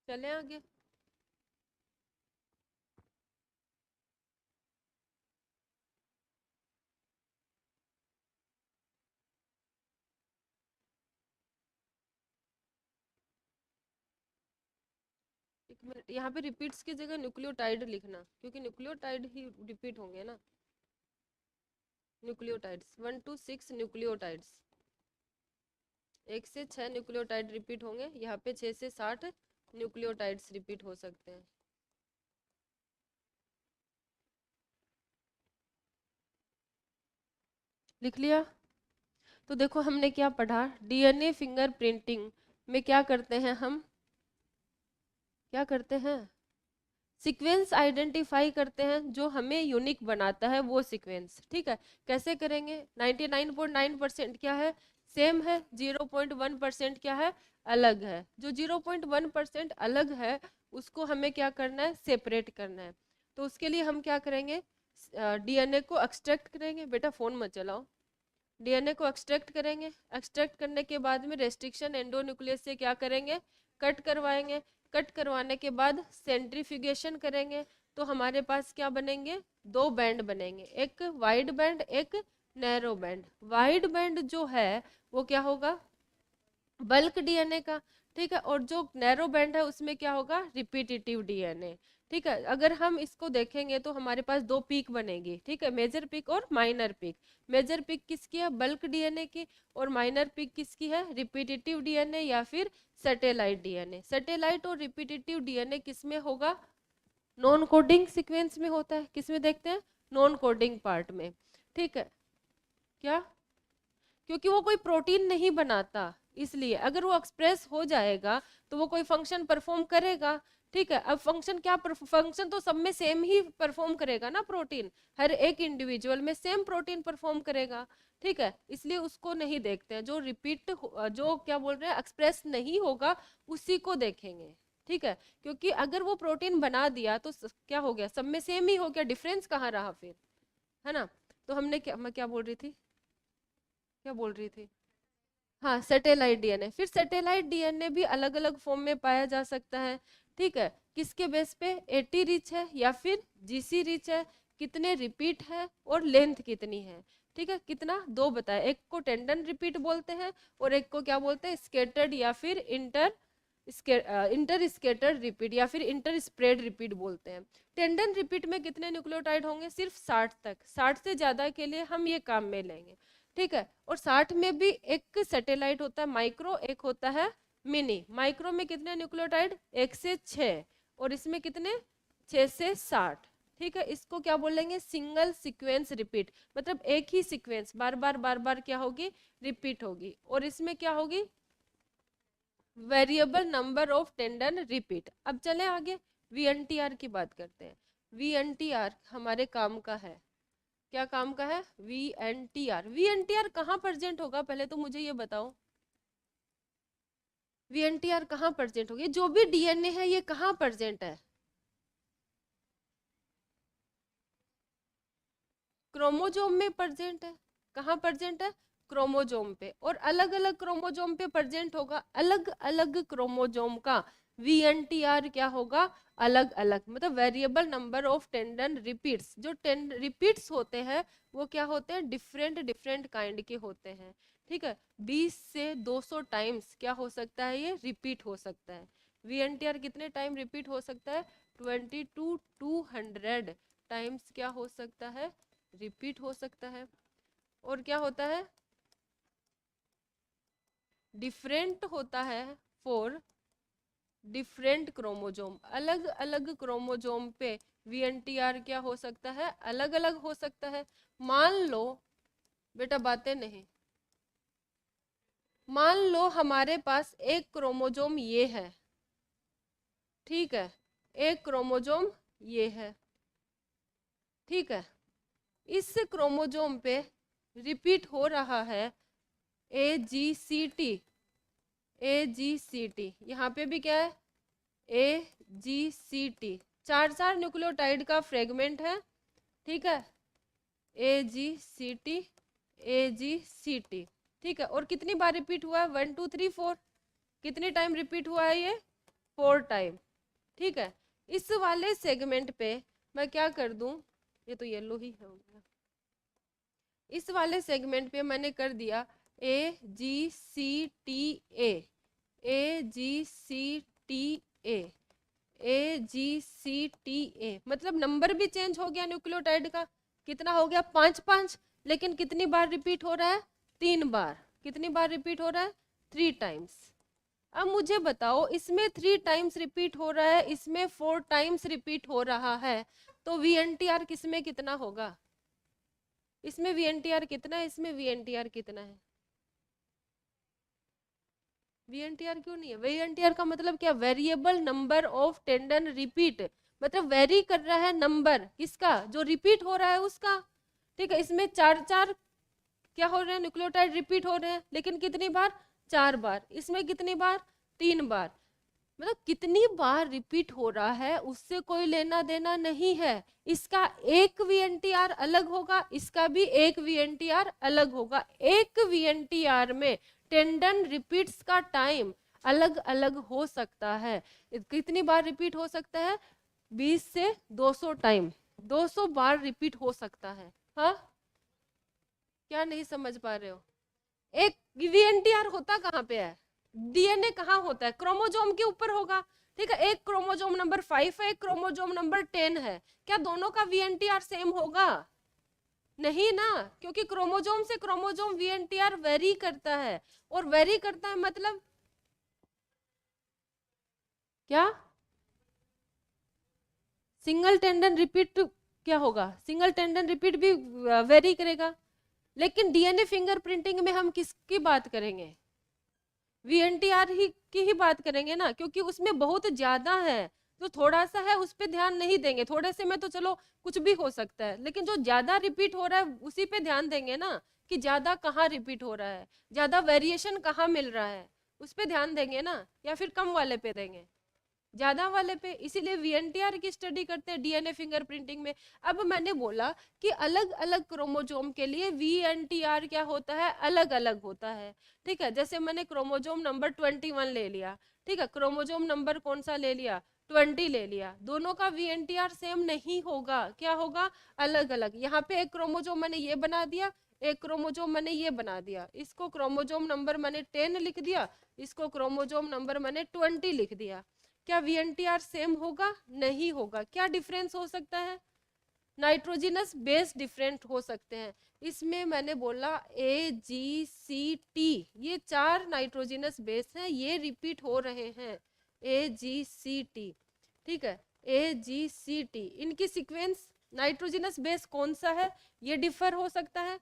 A: चले आगे। एक मिनट, यहाँ पे रिपीट्स की जगह न्यूक्लियोटाइड लिखना, क्योंकि न्यूक्लियोटाइड ही रिपीट होंगे ना। न्यूक्लियोटाइड्स 1 to 6 न्यूक्लियोटाइड्स, 1 से 6 न्यूक्लियोटाइड रिपीट होंगे। यहाँ पे 6 से 60 न्यूक्लियोटाइड्स रिपीट हो सकते हैं। लिख लिया? तो देखो हमने क्या पढ़ा, डीएनए फिंगरप्रिंटिंग में क्या करते हैं हम, क्या करते हैं, सीक्वेंस आइडेंटिफाई करते हैं जो हमें यूनिक बनाता है वो सीक्वेंस। ठीक है, कैसे करेंगे, 99.9% क्या है, सेम है, 0.1% क्या है, अलग है। जो 0.1% अलग है उसको हमें क्या करना है, सेपरेट करना है। तो उसके लिए हम क्या करेंगे, डीएनए को एक्सट्रैक्ट करेंगे। बेटा फोन मत चलाओ। डीएनए को एक्सट्रैक्ट करेंगे, एक्सट्रैक्ट करने के बाद में रेस्ट्रिक्शन एंडोन्यूक्लियस से क्या करेंगे, कट करवाएंगे। कट करवाने के बाद सेंट्रीफ्यूगेशन करेंगे, तो हमारे पास क्या बनेंगे, 2 बैंड बनेंगे, एक वाइड बैंड, एक नैरो बैंड। वाइड बैंड जो है वो क्या होगा, बल्क डीएनए का। ठीक है, और जो नैरो बैंड है उसमें क्या होगा, रिपीटिटिव डीएनए। ठीक है, अगर हम इसको देखेंगे तो हमारे पास 2 पीक बनेगी। ठीक है, मेजर पीक और माइनर पीक। मेजर पीक किसकी है, बल्क डीएनए की, और माइनर पीक किसकी है, रिपीटिटिव डीएनए या फिर सैटेलाइट डीएनए। सैटेलाइट और रिपीटिटिव डीएनए किसमें होगा, नॉन कोडिंग सीक्वेंस में होता है। किसमें देखते हैं, नॉन कोडिंग पार्ट में। ठीक है, क्या, क्योंकि वो कोई प्रोटीन नहीं बनाता, इसलिए अगर वो एक्सप्रेस हो जाएगा तो वो कोई फंक्शन परफॉर्म करेगा। ठीक है, अब फंक्शन क्या, फंक्शन तो सब में सेम ही परफॉर्म करेगा ना, प्रोटीन हर एक इंडिविजुअल में सेम प्रोटीन परफॉर्म करेगा। ठीक है, इसलिए उसको नहीं देखते हैं, जो रिपीट, जो क्या बोल रहे हैं, एक्सप्रेस नहीं होगा उसी को देखेंगे। ठीक है, क्योंकि अगर वो प्रोटीन बना दिया तो क्या हो गया, सब में सेम ही हो गया, डिफरेंस कहाँ रहा फिर, है ना। तो हमने क्या, मैं क्या बोल रही थी, क्या बोल रही थी, हाँ सैटेलाइट डीएनए। फिर सैटेलाइट डीएनए भी अलग अलग फॉर्म में पाया जा सकता है। ठीक है, किसके बेस पे, 80 रिच है या फिर जीसी रिच है, कितने रिपीट है और लेंथ कितनी है। ठीक है, कितना, 2 बताया, एक को टेंडन रिपीट बोलते हैं और एक को क्या बोलते हैं, स्केटर्ड या फिर इंटर स्केटर्ड रिपीट या फिर इंटर स्प्रेड रिपीट बोलते हैं। टेंडन रिपीट में कितने न्यूक्लियोटाइड होंगे, सिर्फ 60 तक, 60 से ज्यादा के लिए हम ये काम में लेंगे। ठीक है, और 60 में भी एक सैटेलाइट होता है माइक्रो, एक होता है मिनी। माइक्रो में कितने न्यूक्लियोटाइड, 1 से 6, और इसमें कितने, 6 से 60। ठीक है, इसको क्या बोलेंगे, सिंगल सीक्वेंस रिपीट, मतलब एक ही सीक्वेंस बार बार क्या होगी, रिपीट होगी, और इसमें क्या होगी, variable number of tendon repeat. अब चले आगे, वीएनटीआर की बात करते हैं। वीएनटीआर हमारे काम का है, क्या काम का है, वीएनटीआर। वीएनटीआर कहाँ प्रेजेंट होगा, पहले तो मुझे ये बताओ, वीएनटीआर कहाँ प्रेजेंट होगी, जो भी डीएनए है ये कहाँ प्रेजेंट है, क्रोमोजोम में प्रेजेंट है। कहाँ प्रेजेंट है, क्रोमोजोम पे, और अलग अलग क्रोमोजोम पे प्रेजेंट होगा। अलग अलग क्रोमोजोम का वीएनटीआर क्या होगा, अलग अलग, मतलब variable number of tendon repeats. जो रिपीट्स होते हैं वो क्या होते हैं, डिफरेंट डिफरेंट काइंड के होते हैं। ठीक है, 20 से 200 टाइम्स क्या हो सकता है, ये रिपीट हो सकता है। वीएनटीआर कितने टाइम रिपीट हो सकता है, 20 to 200 टाइम्स क्या हो सकता है, रिपीट हो सकता है। और क्या होता है, डिफरेंट होता है फॉर डिफरेंट क्रोमोजोम। अलग अलग क्रोमोजोम पे वीएनटीआर क्या हो सकता है, अलग अलग हो सकता है। मान लो, बेटा बातें नहीं, मान लो हमारे पास एक क्रोमोजोम ये है, ठीक है, एक क्रोमोजोम ये है। ठीक है, इस क्रोमोजोम पे रिपीट हो रहा है AGCT, AGCT, यहाँ पे भी क्या है, AGCT, 4 न्यूक्लियोटाइड का फ्रेगमेंट है। ठीक है, AGCT, AGCT। ठीक है, और कितनी बार रिपीट हुआ है, 1 2 3 4, कितनी टाइम रिपीट हुआ है ये, 4 टाइम। ठीक है, इस वाले सेगमेंट पे मैं क्या कर दूं, ये तो येलो ही हो गया, इस वाले सेगमेंट पे मैंने कर दिया AGCTA, AGCTA, AGCTA, मतलब नंबर भी चेंज हो गया न्यूक्लियोटाइड का। कितना हो गया, 5 लेकिन कितनी बार रिपीट हो रहा है, 3 बार। कितनी बार रिपीट हो रहा है, 3 टाइम्स। अब मुझे बताओ, इसमें 3 टाइम्स रिपीट हो रहा है, इसमें 4 टाइम्स रिपीट हो रहा है, तो VNTR किसमें कितना होगा, इसमें VNTR कितना है, इसमें VNTR कितना है, VNTR क्यों नहीं है, VNTR का मतलब क्या, variable number of tendon repeat, मतलब वेरी कर रहा है नंबर किसका, जो रिपीट हो रहा है उसका। ठीक है, इसमें 4 क्या हो रहे हैं, न्यूक्लियोटाइड रिपीट हो रहे हैं, लेकिन कितनी बार, 4 बार। इसमें कितनी बार, 3 बार। मतलब कितनी बार रिपीट हो रहा है उससे कोई लेना देना नहीं है। इसका एक VNTR अलग होगा, इसका भी एक VNTR अलग होगा। एक VNTR में टेंडन रिपीट्स का टाइम अलग अलग हो सकता है। कितनी बार रिपीट हो सकता है, 20 से 200 टाइम, 200 बार रिपीट हो सकता है। हाँ, क्या नहीं समझ पा रहे हो, एक VNTR होता कहाँ पे है, DNA कहाँ होता है, क्रोमोजोम के ऊपर होगा। ठीक है, एक क्रोमोजोम नंबर 5 है, एक क्रोमोजोम नंबर 10 है, क्या दोनों का VNTR सेम होगा, नहीं ना, क्योंकि क्रोमोजोम से क्रोमोजोम VNTR वेरी करता है। और वेरी करता है मतलब क्या, सिंगल टेंडन रिपीट क्या होगा, सिंगल टेंडन रिपीट भी वेरी करेगा। लेकिन DNA फिंगरप्रिंटिंग में हम किसकी बात करेंगे, VNTR ही की ही बात करेंगे ना, क्योंकि उसमें बहुत ज्यादा है। जो थोड़ा सा है उस पे ध्यान नहीं देंगे, थोड़े से में तो चलो कुछ भी हो सकता है, लेकिन जो ज्यादा रिपीट हो रहा है उसी पे ध्यान देंगे ना, कि ज्यादा कहाँ रिपीट हो रहा है, ज्यादा वेरिएशन कहाँ मिल रहा है, उस पे ध्यान देंगे ना, या फिर कम वाले पे देंगे, ज्यादा वाले पे। इसीलिए VNTR की स्टडी करते हैं DNA फिंगरप्रिंटिंग में। अब मैंने बोला कि अलग अलग क्रोमोजोम के लिए VNTR क्या होता है, अलग अलग होता है। ठीक है, जैसे मैंने क्रोमोजोम नंबर 21 ले लिया, ठीक है, क्रोमोजोम नंबर कौन सा ले लिया, 20 ले लिया, दोनों का VNTR सेम नहीं होगा, क्या होगा, अलग अलग। यहाँ पे एक क्रोमोजोम मैंने ये बना दिया, एक क्रोमोजोम मैंने ये बना दिया, इसको क्रोमोजोम नंबर मैंने 10 लिख दिया, इसको क्रोमोजोम नंबर मैंने 20 लिख दिया। क्या VNTR सेम होगा, नहीं होगा। क्या डिफरेंस हो सकता है, नाइट्रोजिनस बेस डिफरेंट हो सकते हैं। इसमें मैंने बोला AGCT, ये 4 नाइट्रोजिनस बेस हैं, ये रिपीट हो रहे हैं, AGCT। ठीक है, AGCT, इनकी सीक्वेंस, नाइट्रोजिनस बेस कौन सा है ये डिफर हो सकता है,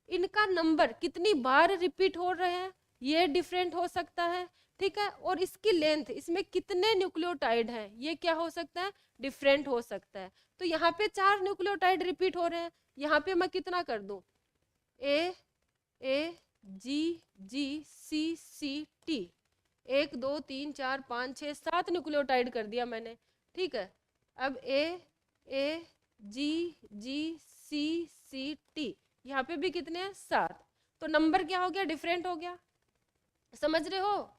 A: इनका नंबर कितनी बार रिपीट हो रहे हैं ये डिफरेंट हो सकता है। ठीक है, और इसकी लेंथ, इसमें कितने न्यूक्लियोटाइड हैं ये क्या हो सकता है, डिफरेंट हो सकता है। तो यहाँ पे 4 न्यूक्लियोटाइड रिपीट हो रहे हैं, यहाँ पे मैं कितना कर दूं, AGCT, 1 2 3 4 5 6 7 न्यूक्लियोटाइड कर दिया मैंने। ठीक है, अब AGCT, यहाँ पे भी कितने हैं, 7, तो नंबर क्या हो गया, डिफरेंट हो गया। समझ रहे हो,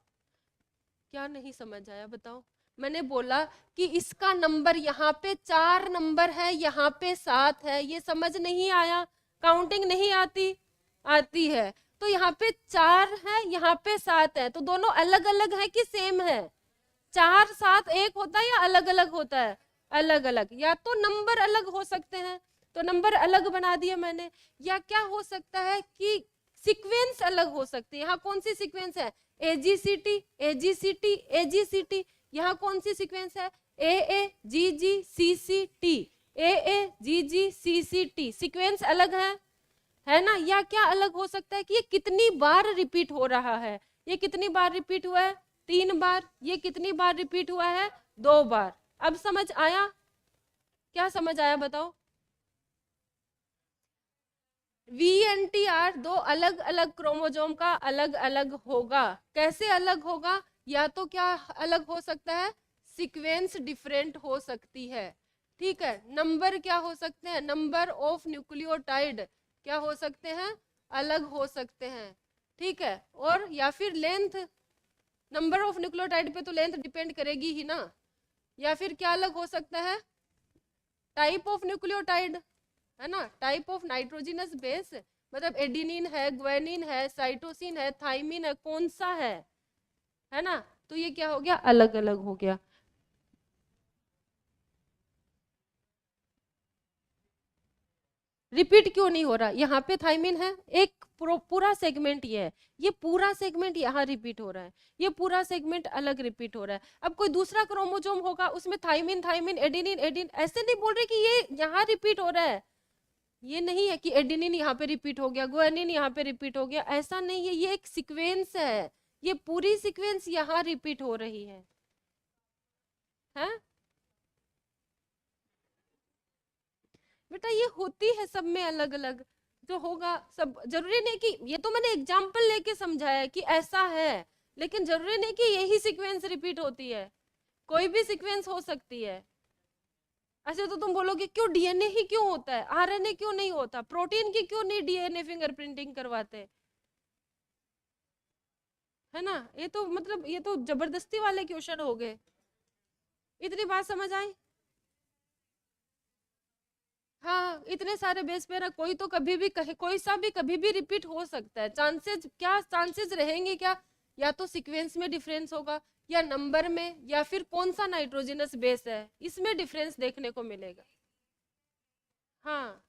A: क्या नहीं समझ आया बताओ। मैंने बोला कि इसका नंबर यहाँ पे 4 नंबर है, यहाँ पे 7 है, ये समझ नहीं आया, काउंटिंग नहीं आती, आती है। तो यहाँ पे 4 है, यहाँ पे 7 है, तो दोनों अलग अलग है कि सेम है, 4 7 एक होता है या अलग अलग होता है, अलग अलग। या तो नंबर अलग हो सकते हैं, तो नंबर अलग बना दिया मैंने, या क्या हो सकता है कि सीक्वेंस अलग हो सकती है। यहाँ कौन सी सीक्वेंस है, AGCT AGCT AGCT, यहाँ कौन सी सीक्वेंस है, AAGGCCT AAGGCCT, सीक्वेंस अलग है ना। या क्या अलग हो सकता है कि ये कितनी बार रिपीट हो रहा है, ये कितनी बार रिपीट हुआ है, 3 बार, ये कितनी बार रिपीट हुआ है, 2 बार। अब समझ आया, क्या समझ आया बताओ। VNTR 2 अलग अलग क्रोमोजोम का अलग अलग होगा। कैसे अलग होगा, या तो क्या अलग हो सकता है, सीक्वेंस डिफरेंट हो सकती है। ठीक है, नंबर क्या हो सकते हैं, नंबर ऑफ न्यूक्लियोटाइड क्या हो सकते हैं, अलग हो सकते हैं। ठीक है, और या फिर लेंथ, नंबर ऑफ न्यूक्लियोटाइड पे तो लेंथ डिपेंड करेगी ही ना। या फिर क्या अलग हो सकता है, टाइप ऑफ न्यूक्लियोटाइड, है ना, टाइप ऑफ नाइट्रोजिनस बेस, मतलब एडिनिन है, ग्वानिन है, साइटोसिन है, थाइमिन है, कौन सा है ना। तो ये क्या हो गया, अलग अलग हो गया। रिपीट क्यों नहीं हो रहा, यहाँ पे थाइमिन है, एक पूरा सेगमेंट ये है, ये पूरा सेगमेंट यहाँ रिपीट हो रहा है, ये पूरा सेगमेंट अलग रिपीट हो रहा है। अब कोई दूसरा क्रोमोसोम होगा उसमें थाइमिन थाइमिन एडिनिन एडिन, ऐसे नहीं बोल रहे कि ये यहाँ रिपीट हो रहा है, ये नहीं है कि एडिनिन यहाँ पे रिपीट हो गया, ग्वानिन यहाँ पे रिपीट हो गया, ऐसा नहीं है, ये एक सीक्वेंस है, ये पूरी सीक्वेंस यहाँ रिपीट हो रही है बेटा, ये होती है सब में अलग अलग जो होगा। सब जरूरी नहीं कि, ये तो मैंने एग्जाम्पल लेके समझाया है कि ऐसा है, लेकिन जरूरी नहीं कि यही सीक्वेंस रिपीट होती है, कोई भी सीक्वेंस हो सकती है। ऐसे तो तुम बोलोगे क्यों डीएनए ही क्यों होता है, आरएनए क्यों नहीं होता, प्रोटीन की क्यों नहीं डीएनए फिंगरप्रिंटिंग करवाते, है ना। ये तो मतलब ये तो जबरदस्ती वाले क्वेश्चन हो गए। इतनी बात समझ आई। हाँ, इतने सारे बेस पे ना, कोई तो कभी भी कहे, कोई सा भी कभी भी रिपीट हो सकता है, चांसेस क्या, चांसेस रहेंगे क्या, या तो सीक्वेंस में डिफरेंस होगा, या नंबर में, या फिर कौन सा नाइट्रोजनस बेस है इसमें डिफरेंस देखने को मिलेगा। हाँ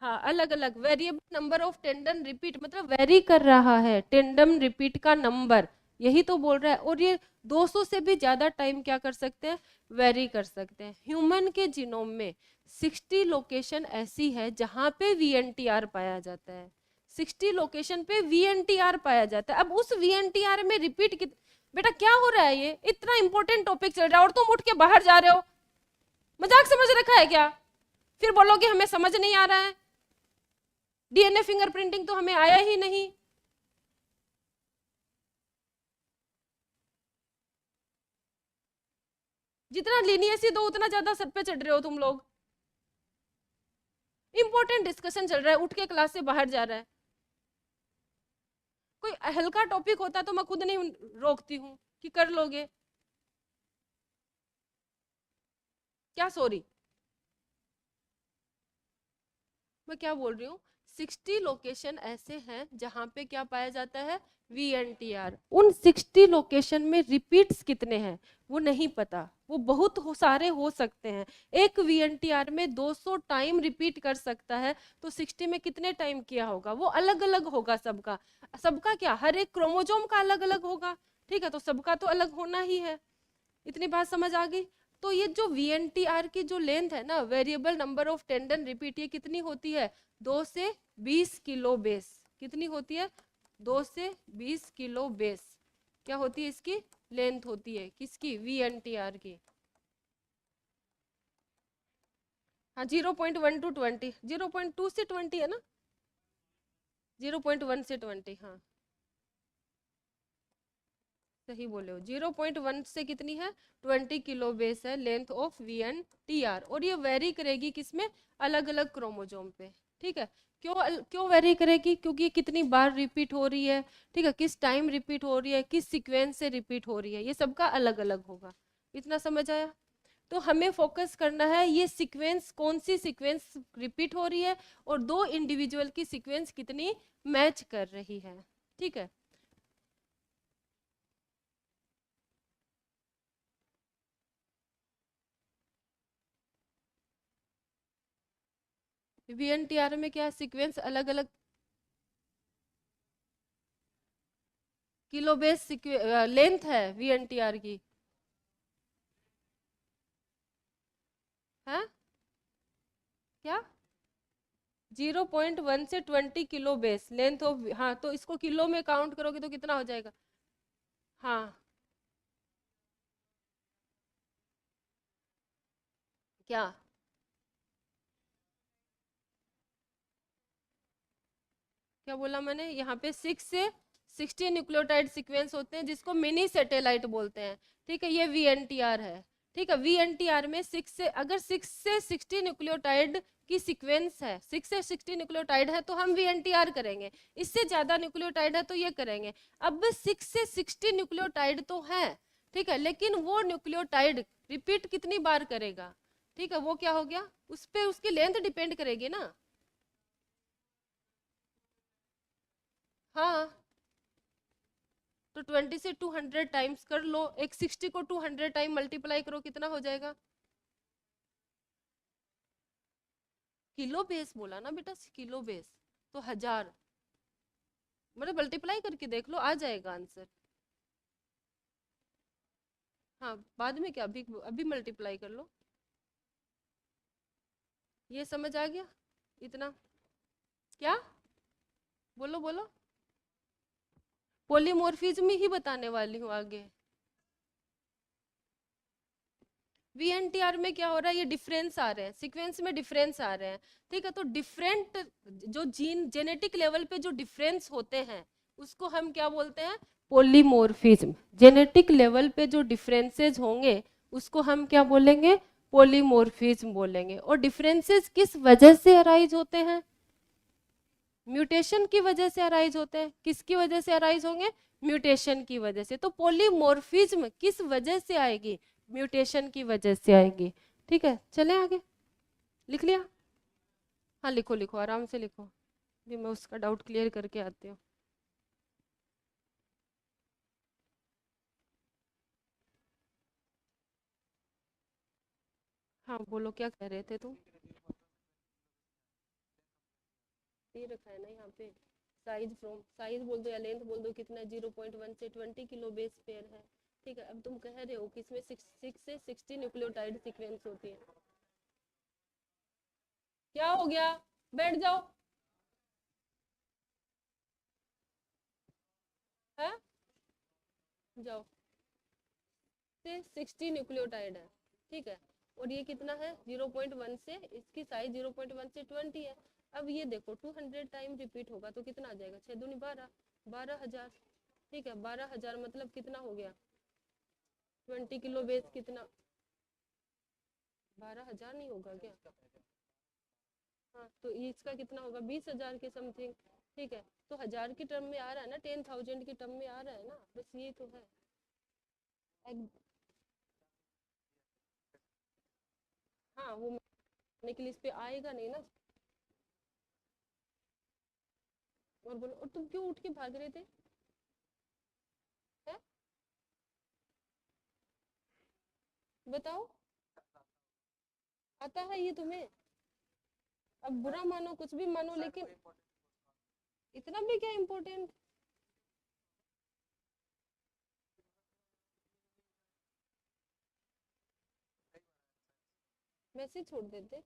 A: हाँ, अलग अलग variable number of tendon repeat, मतलब वेरी कर रहा है टेंडम रिपीट का नंबर, यही तो बोल रहा है। और ये 200 से भी ज्यादा टाइम क्या कर सकते हैं, वेरी कर सकते हैं। ह्यूमन के जीनोम में 60 लोकेशन ऐसी है जहां पे वीएनटीआर पाया जाता है, 60 लोकेशन पे वीएनटीआर पाया जाता है। अब उस वीएनटीआर में रिपीट बेटा क्या हो रहा है, ये इतना इंपॉर्टेंट टॉपिक चल रहा है और तुम उठ के बाहर जा रहे हो, मजाक समझ रखा है क्या, फिर बोलोगे हमें समझ नहीं आ रहा है, डीएनए फिंगरप्रिंटिंग तो हमें आया ही नहीं। जितना लीनियसी दो उतना ज्यादा सर पे चढ़ रहे हो तुम लोग। इंपॉर्टेंट डिस्कशन चल रहा है, उठ के क्लास से बाहर जा रहा है। कोई हल्का टॉपिक होता तो मैं खुद नहीं रोकती हूँ कि कर लोगे, क्या सॉरी, मैं क्या बोल रही हूँ, 60 लोकेशन ऐसे हैं जहां पे क्या पाया जाता है, वीएनटीआर। उन 60 लोकेशन में रिपीट्स कितने हैं वो नहीं पता, वो बहुत सारे हो सकते हैं। एक वीएनटीआर में 200 टाइम रिपीट कर सकता है, तो 60 में कितने टाइम किया होगा, वो अलग अलग होगा सबका। सबका क्या, हर एक क्रोमोजोम का अलग अलग होगा, ठीक है, तो सबका तो अलग होना ही है। इतनी बात समझ आ गई। तो ये जो वीएनटीआर की जो लेंथ है ना, variable number of tendon repeat, ये कितनी होती है, 2 से 20 किलो बेस। कितनी होती है, 2 से 20 किलो बेस क्या होती है, इसकी लेंथ होती है, किसकी, वीएनटीआर की। हाँ 0.1 टू 20, 0.2 से 20 है ना, 0.1 से 20, हाँ सही बोले हो। 0.1 से कितनी है, 20 किलो बेस है लेंथ ऑफ वीएनटीआर, और ये वेरी करेगी किसमें, अलग अलग क्रोमोजोम पे, ठीक है। क्यों वेरी करेगी, क्योंकि कितनी बार रिपीट हो रही है, ठीक है, किस टाइम रिपीट हो रही है, किस सीक्वेंस से रिपीट हो रही है, ये सबका अलग अलग होगा। इतना समझ आया। तो हमें फोकस करना है ये सीक्वेंस, कौन सी सीक्वेंस रिपीट हो रही है, और दो इंडिविजुअल की सीक्वेंस कितनी मैच कर रही है, ठीक है। वीएनटीआर में क्या सीक्वेंस अलग अलग किलो बेस लेंथ है वीएनटीआर की, है क्या, 0.1 से 20 किलो बेस लेंथ ऑफ, हाँ तो इसको किलो में काउंट करोगे तो कितना हो जाएगा, हाँ क्या, क्या बोला मैंने, यहाँ पे 6 से 60 न्यूक्लियोटाइड सीक्वेंस होते हैं जिसको मिनी सैटेलाइट बोलते हैं, ठीक है, ये वीएनटीआर है, ठीक है। वीएनटीआर में 6 से, अगर 6 से 60 न्यूक्लियोटाइड कि सीक्वेंस है 6 से 60 न्यूक्लियोटाइड है तो हम VNTR करेंगे, इससे ज्यादा न्यूक्लियोटाइड है तो ये करेंगे। अब 6 से 60 न्यूक्लियोटाइड तो है, ठीक है, लेकिन वो न्यूक्लियोटाइड रिपीट कितनी बार करेगा, ठीक है, वो क्या हो गया, उस पे उसकी लेंथ डिपेंड करेगी ना। हाँ, तो 20 से 200 टाइम्स कर लो, एक 60 को 200 टाइम मल्टीप्लाई करो, कितना हो जाएगा, किलो बेस बोला ना बेटा, किलो बेस, तो 1000, मतलब मल्टीप्लाई करके देख लो, आ जाएगा आंसर। हाँ, बाद में क्या, अभी अभी मल्टीप्लाई कर लो। ये समझ आ गया इतना, क्या, बोलो बोलो, पॉलीमॉर्फिज्म ही बताने वाली हूँ आगे। VNTR में क्या हो रहा है, ये डिफरेंस आ रहे हैं, सीक्वेंस में डिफरेंस आ रहे हैं, ठीक है, तो डिफरेंट जो जीन जेनेटिक लेवल पे जो डिफरेंस होते हैं उसको हम क्या बोलते हैं, पॉलीमॉर्फिज्म। जेनेटिक लेवल पे जो डिफरेंसेस होंगे उसको हम क्या बोलेंगे, पॉलीमॉर्फिज्म बोलेंगे। और डिफरेंसेस किस वजह से अराइज होते हैं, म्यूटेशन की वजह से अराइज होते हैं। किसकी वजह से अराइज होंगे, म्यूटेशन की वजह से। तो पॉलीमॉर्फिज्म किस वजह से आएगी, म्यूटेशन की वजह से आएगी, ठीक है। चलें आगे, लिख लिया, हाँ लिखो लिखो, आराम से लिखो, भी मैं उसका डाउट क्लियर करके आती हूँ। हाँ बोलो, क्या कह रहे थे तुम, ये रखा है ना यहाँ पे, साइज फ्रॉम, साइज बोल दो या लेंथ बोल दो, कितना 0.1 से 20 किलो बेस पेयर है, ठीक है। अब तुम कह रहे हो कि इसमें 6 से 60 न्यूक्लियोटाइड सीक्वेंस होती है, क्या हो गया, बैठ जाओ, है, जाओ, से 60 न्यूक्लियोटाइड है, ठीक है, और ये कितना है 0.1 से, इसकी साइज 0.1 से 20 है। अब ये देखो 200 टाइम रिपीट होगा तो कितना आ जाएगा, 6 दूनी 12, 12,000, ठीक है, 12,000 मतलब कितना हो गया, 20 किलो बेस कितना, 12,000 नहीं होगा क्या, हाँ तो इसका कितना होगा 20,000 के समथिंग, ठीक है। तो 1000 की टर्म में आ रहा है ना, 10,000 की टर्म में आ रहा है ना, बस ये तो है। हाँ वो मारने के लिए इस पे आएगा नहीं ना। और बोलो, और तुम क्यों उठ के भाग रहे थे, है? बताओ, आता है ये तुम्हें, अब बुरा मानो कुछ भी मानो, लेकिन इतना भी क्या इम्पोर्टेंट, मैसेज छोड़ देते।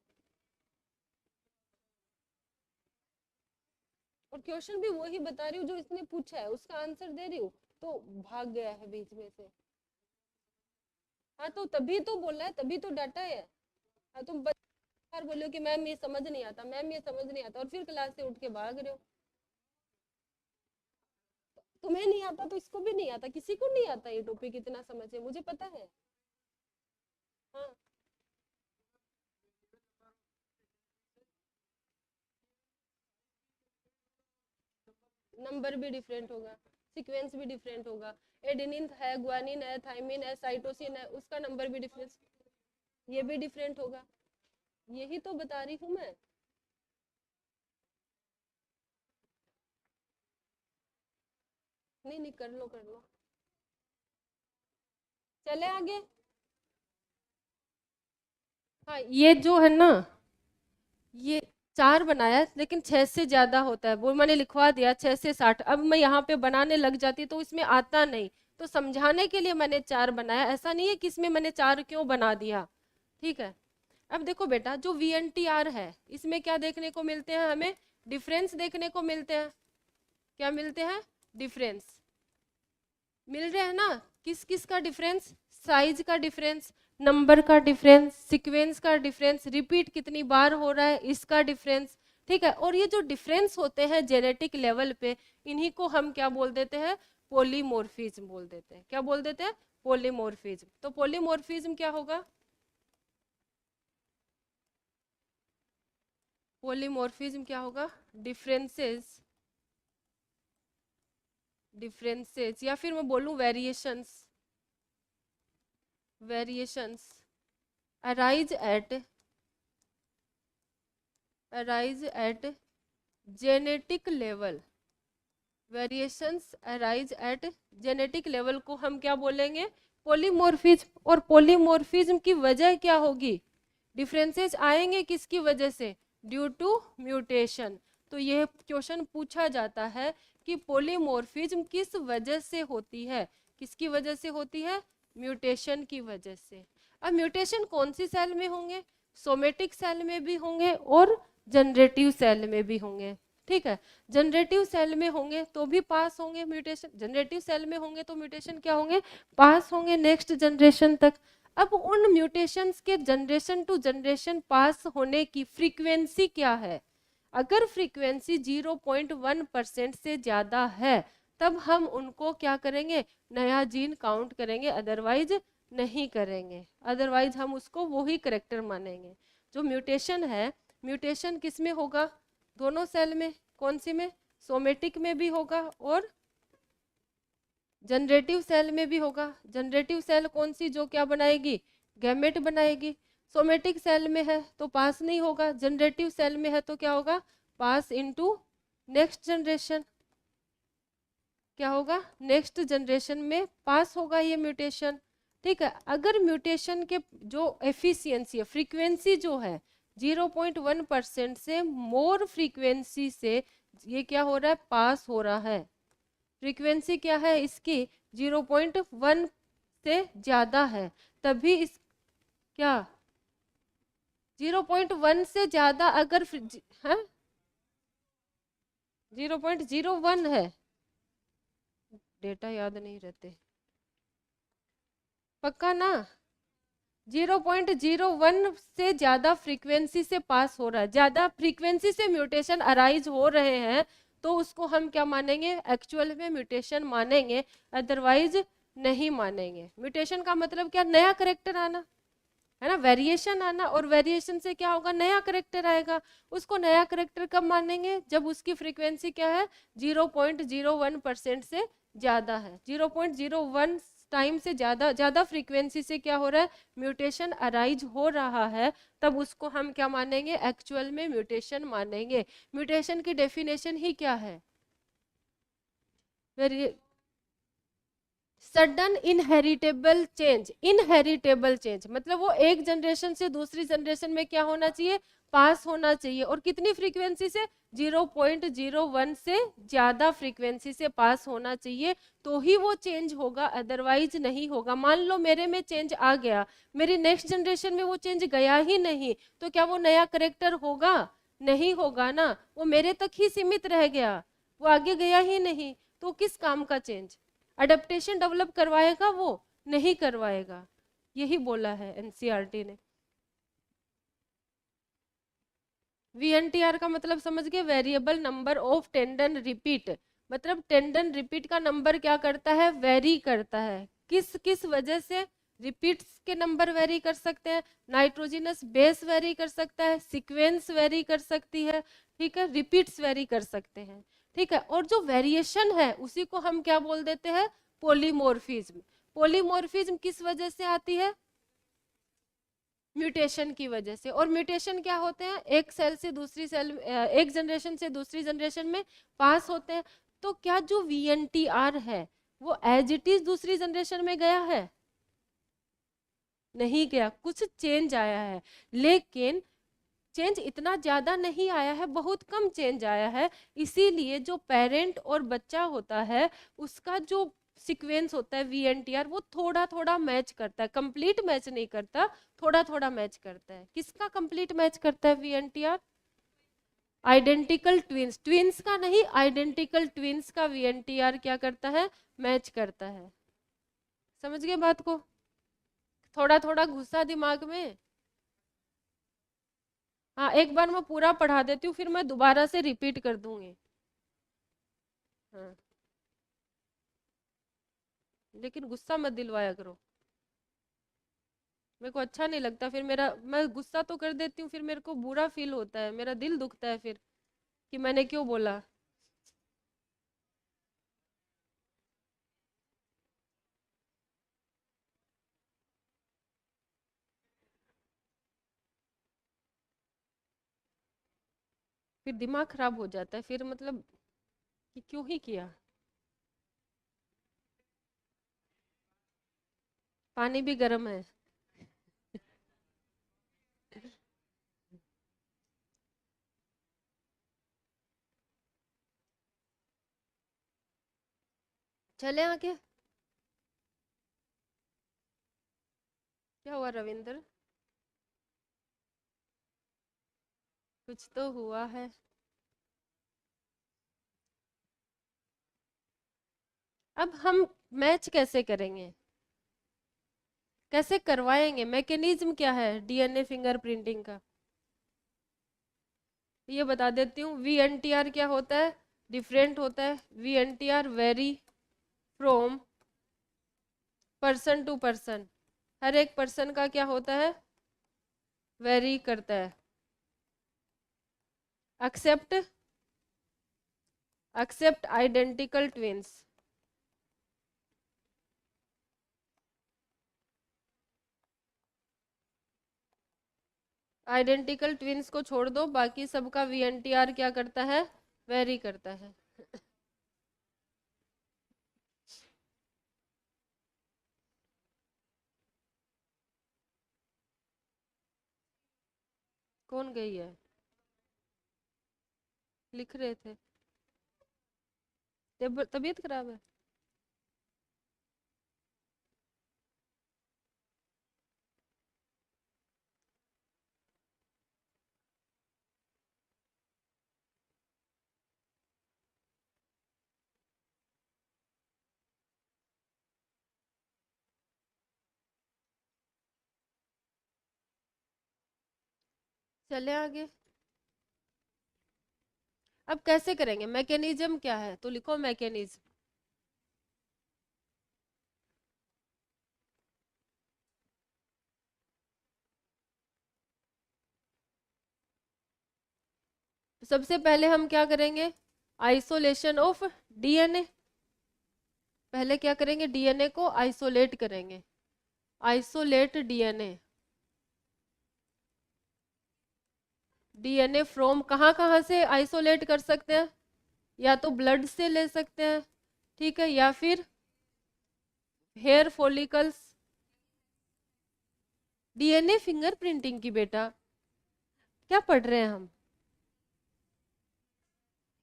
A: और क्वेश्चन भी वही बता रही हूँ जो इसने पूछा है, उसका आंसर दे रही हूँ, तो भाग गया है बीच में से। हाँ तो तभी तो बोला है, तभी तो डाटा है। हाँ तुम बार बोलो कि मैम ये समझ नहीं आता, मैम ये समझ नहीं आता, और फिर क्लास से उठ के भाग रहे हो। तुम्हें नहीं आता तो इसको भी नहीं आता, किसी को नहीं आता ये टॉपिक इतना समझ है, मुझे पता है। हाँ, नंबर भी डिफरेंट होगा, सीक्वेंस भी डिफरेंट होगा, एडेनिन है, ग्वानिन है, थाइमिन है, साइटोसिन है, उसका नंबर भी डिफरेंस, ये भी डिफरेंट होगा, यही तो बता रही हूँ मैं। नहीं नहीं, कर लो कर लो, चले आगे। हाँ ये जो है ना, ये 4 बनाया है, लेकिन 6 से ज्यादा होता है, वो मैंने लिखवा दिया 6 से 60। अब मैं यहाँ पे बनाने लग जाती तो इसमें आता नहीं, तो समझाने के लिए मैंने 4 बनाया, ऐसा नहीं है कि इसमें मैंने 4 क्यों बना दिया, ठीक है। अब देखो बेटा, जो VNTR है इसमें क्या देखने को मिलते हैं हमें, डिफरेंस देखने को मिलते हैं, क्या मिलते हैं, डिफरेंस मिल रहे हैं ना। किस किस का डिफरेंस, साइज का डिफरेंस, नंबर का डिफरेंस, सीक्वेंस का डिफरेंस, रिपीट कितनी बार हो रहा है इसका डिफरेंस, ठीक है। और ये जो डिफरेंस होते हैं जेनेटिक लेवल पे, इन्हीं को हम क्या बोल देते हैं, पॉलीमॉर्फिज्म बोल देते हैं। क्या बोल देते हैं, पॉलीमॉर्फिज्म। तो पॉलीमॉर्फिज्म क्या होगा, पॉलीमॉर्फिज्म क्या होगा? डिफरेंसेस, डिफरेंसेस या फिर मैं बोलूं variations, variations arise at genetic level, variations arise at genetic level को हम क्या बोलेंगे? पॉलीमॉर्फिज्म। और पॉलीमॉर्फिज्म की वजह क्या होगी? डिफरेंसेस आएंगे किसकी वजह से? Due to mutation. तो यह क्वेश्चन पूछा जाता है कि पॉलीमॉर्फिज्म किस वजह से होती है? किसकी वजह से होती है? म्यूटेशन की वजह से। अब म्यूटेशन कौन सी सेल में होंगे? सोमेटिक सेल में भी होंगे और जनरेटिव सेल में भी होंगे। ठीक है, जनरेटिव सेल में होंगे तो भी पास होंगे म्यूटेशन, जनरेटिव सेल में होंगे तो म्यूटेशन क्या होंगे? पास होंगे नेक्स्ट जनरेशन तक। अब उन म्यूटेशंस के जनरेशन टू जनरेशन पास होने की फ्रीक्वेंसी क्या है? अगर फ्रीक्वेंसी 0.1% से ज्यादा है तब हम उनको क्या करेंगे? नया जीन काउंट करेंगे, अदरवाइज नहीं करेंगे। अदरवाइज हम उसको वही करेक्टर मानेंगे। जो म्यूटेशन है, म्यूटेशन किस में होगा? दोनों सेल में। कौन सी में? सोमेटिक में भी होगा और जनरेटिव सेल में भी होगा। जनरेटिव सेल कौन सी? जो क्या बनाएगी? गैमेट बनाएगी। सोमेटिक सेल में है तो पास नहीं होगा, जनरेटिव सेल में है तो क्या होगा? पास इनटू नेक्स्ट जनरेशन। क्या होगा? नेक्स्ट जनरेशन में पास होगा ये म्यूटेशन। ठीक है, अगर म्यूटेशन के जो एफिशिएंसी है, फ्रीक्वेंसी जो है 0.1% से मोर फ्रीक्वेंसी से ये क्या हो रहा है? पास हो रहा है। फ्रीक्वेंसी क्या है इसकी? 0.1 से ज्यादा है तभी इस क्या 0.1 से ज्यादा अगर है 0.01 है, डेटा याद नहीं रहते पक्का ना? 0.01 से ज्यादा फ्रीक्वेंसी से पास हो रहा है, ज्यादा फ्रीक्वेंसी से म्यूटेशन अराइज हो रहे हैं तो उसको हम क्या मानेंगे? एक्चुअल में म्यूटेशन मानेंगे, अदरवाइज नहीं मानेंगे। म्यूटेशन का मतलब क्या? नया करेक्टर आना है ना, वेरिएशन आना। और वेरिएशन से क्या होगा? नया करेक्टर आएगा। उसको नया करेक्टर कब मानेंगे? जब उसकी फ्रीक्वेंसी क्या है? 0.01% से ज्यादा है। 0.01 टाइम से ज्यादा, ज्यादा फ्रीक्वेंसी से क्या हो रहा है? म्यूटेशन अराइज हो रहा है, तब उसको हम क्या मानेंगे? एक्चुअल में म्यूटेशन मानेंगे। म्यूटेशन की डेफिनेशन ही क्या है? Sudden inheritable change. Inheritable change मतलब वो एक जनरेशन से दूसरी जनरेशन में क्या होना चाहिए? पास होना चाहिए। और कितनी फ्रीक्वेंसी से? 0.01 से ज्यादा फ्रीक्वेंसी से पास होना चाहिए तो ही वो चेंज होगा, अदरवाइज नहीं होगा। मान लो मेरे में चेंज आ गया, मेरी नेक्स्ट जनरेशन में वो चेंज गया ही नहीं, तो क्या वो नया करेक्टर होगा? नहीं होगा ना, वो मेरे तक ही सीमित रह गया, वो आगे गया ही नहीं। तो किस काम का चेंज? अडेप्टेशन डेवलप करवाएगा? वो नहीं करवाएगा। यही बोला है एनसीईआरटी ने। वीएनटीआर का मतलब समझ गए? Variable number of tendon repeat. मतलब टेंडन रिपीट का नंबर क्या करता है? वेरी करता है। किस किस वजह से? रिपीट्स के नंबर वेरी कर सकते हैं, नाइट्रोजिनस बेस वेरी कर सकता है, सीक्वेंस वेरी कर सकती है, ठीक है, रिपीट्स वेरी कर सकते हैं। ठीक है, और जो वेरिएशन है उसी को हम क्या बोल देते हैं? पॉलीमॉर्फिज्म। पॉलीमॉर्फिज्म किस वजह से आती है? म्यूटेशन की वजह से। और म्यूटेशन क्या होते हैं? एक सेल से दूसरी सेल, एक जनरेशन से दूसरी जनरेशन में पास होते हैं। तो क्या जो वीएनटीआर है वो एज इट इज दूसरी जनरेशन में गया है? नहीं गया, कुछ चेंज आया है। लेकिन चेंज इतना ज्यादा नहीं आया है, बहुत कम चेंज आया है। इसीलिए जो पेरेंट और बच्चा होता है उसका जो सीक्वेंस होता है वीएनटीआर, वो थोड़ा थोड़ा मैच करता है, कंप्लीट मैच नहीं करता, थोड़ा थोड़ा मैच करता है। किसका कंप्लीट मैच करता है वीएनटीआर? आइडेंटिकल ट्विंस, ट्विंस का नहीं, आइडेंटिकल ट्विंस का वीएनटीआर क्या करता है? मैच करता है। समझ गए बात को? थोड़ा थोड़ा घुसा दिमाग में। हाँ, एक बार मैं पूरा पढ़ा देती हूँ फिर मैं दोबारा से रिपीट कर दूंगी। हाँ, लेकिन गुस्सा मत दिलवाया करो। मेरे को अच्छा नहीं लगता, फिर मेरा, मैं गुस्सा तो कर देती हूँ, फिर मेरे को बुरा फील होता है, मेरा दिल दुखता है फिर कि मैंने क्यों बोला। फिर दिमाग खराब हो जाता है, फिर मतलब कि क्यों ही किया। पानी भी गर्म है। चले आगे। क्या हुआ रविंद्र? कुछ तो हुआ है। अब हम मैच कैसे करेंगे, कैसे करवाएंगे, मैकेनिज्म क्या है डीएनए फिंगरप्रिंटिंग का, ये बता देती हूँ। वीएनटीआर क्या होता है? डिफरेंट होता है। VNTR vary from person to person, हर एक पर्सन का क्या होता है, वेरी करता है। Except, except identical twins. Identical twins को छोड़ दो, बाकी सबका वीएनटीआर क्या करता है, वेरी करता है। कौन गई है? लिख रहे थे। तबीयत खराब है? चले आगे। अब कैसे करेंगे, मैकेनिज्म क्या है, तो लिखो मैकेनिज्म। सबसे पहले हम क्या करेंगे, आइसोलेशन ऑफ डीएनए। पहले क्या करेंगे, डीएनए को आइसोलेट करेंगे। Isolate DNA. डीएनए फ्रॉम, कहाँ कहाँ से आइसोलेट कर सकते हैं, या तो ब्लड से ले सकते हैं, ठीक है, या फिर हेयर फॉलिकल्स। डीएनए फिंगरप्रिंटिंग की बेटा, क्या पढ़ रहे हैं हम?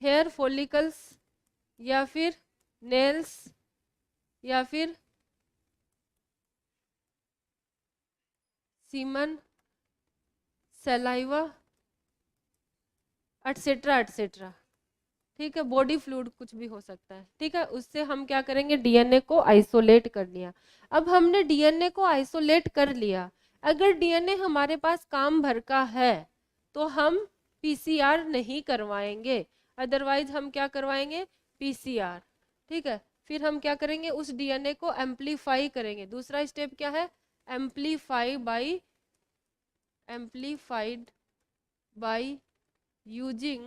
A: हेयर फॉलिकल्स, या फिर नेल्स, या फिर सीमन, सलाइवा, एटसेट्रा एटसेट्रा। ठीक है, बॉडी फ्लूइड कुछ भी हो सकता है, ठीक है, उससे हम क्या करेंगे, डीएनए को आइसोलेट कर लिया। अब हमने डीएनए को आइसोलेट कर लिया, अगर डीएनए हमारे पास काम भर का है तो हम पीसीआर नहीं करवाएंगे, अदरवाइज हम क्या करवाएंगे, पीसीआर। ठीक है, फिर हम क्या करेंगे, उस डीएनए को एम्पलीफाई करेंगे। दूसरा स्टेप क्या है, amplify by, amplified by using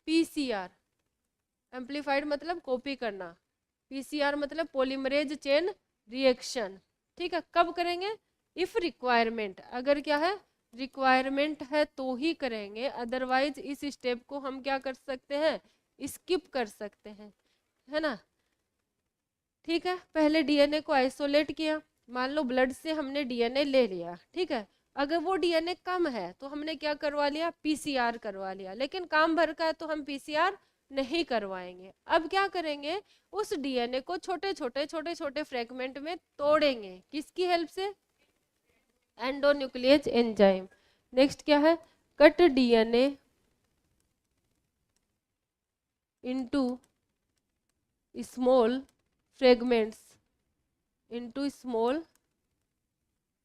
A: PCR. Amplified मतलब कॉपी करना, पीसीआर मतलब पॉलीमरेज चेन रिएक्शन। ठीक है, कब करेंगे, इफ रिक्वायरमेंट, अगर क्या है, रिक्वायरमेंट है तो ही करेंगे, अदरवाइज इस स्टेप को हम क्या कर सकते हैं, स्किप कर सकते हैं, है ना। ठीक है, पहले डीएनए को आइसोलेट किया, मान लो ब्लड से हमने डीएनए ले लिया, ठीक है, अगर वो डीएनए कम है तो हमने क्या करवा लिया, पीसीआर करवा लिया, लेकिन काम भर का है तो हम पीसीआर नहीं करवाएंगे। अब क्या करेंगे, उस डीएनए को छोटे छोटे छोटे छोटे फ्रेगमेंट में तोड़ेंगे, किसकी हेल्प से, एंडोन्यूक्लियस एंजाइम। नेक्स्ट क्या है, cut DNA into small fragments, into small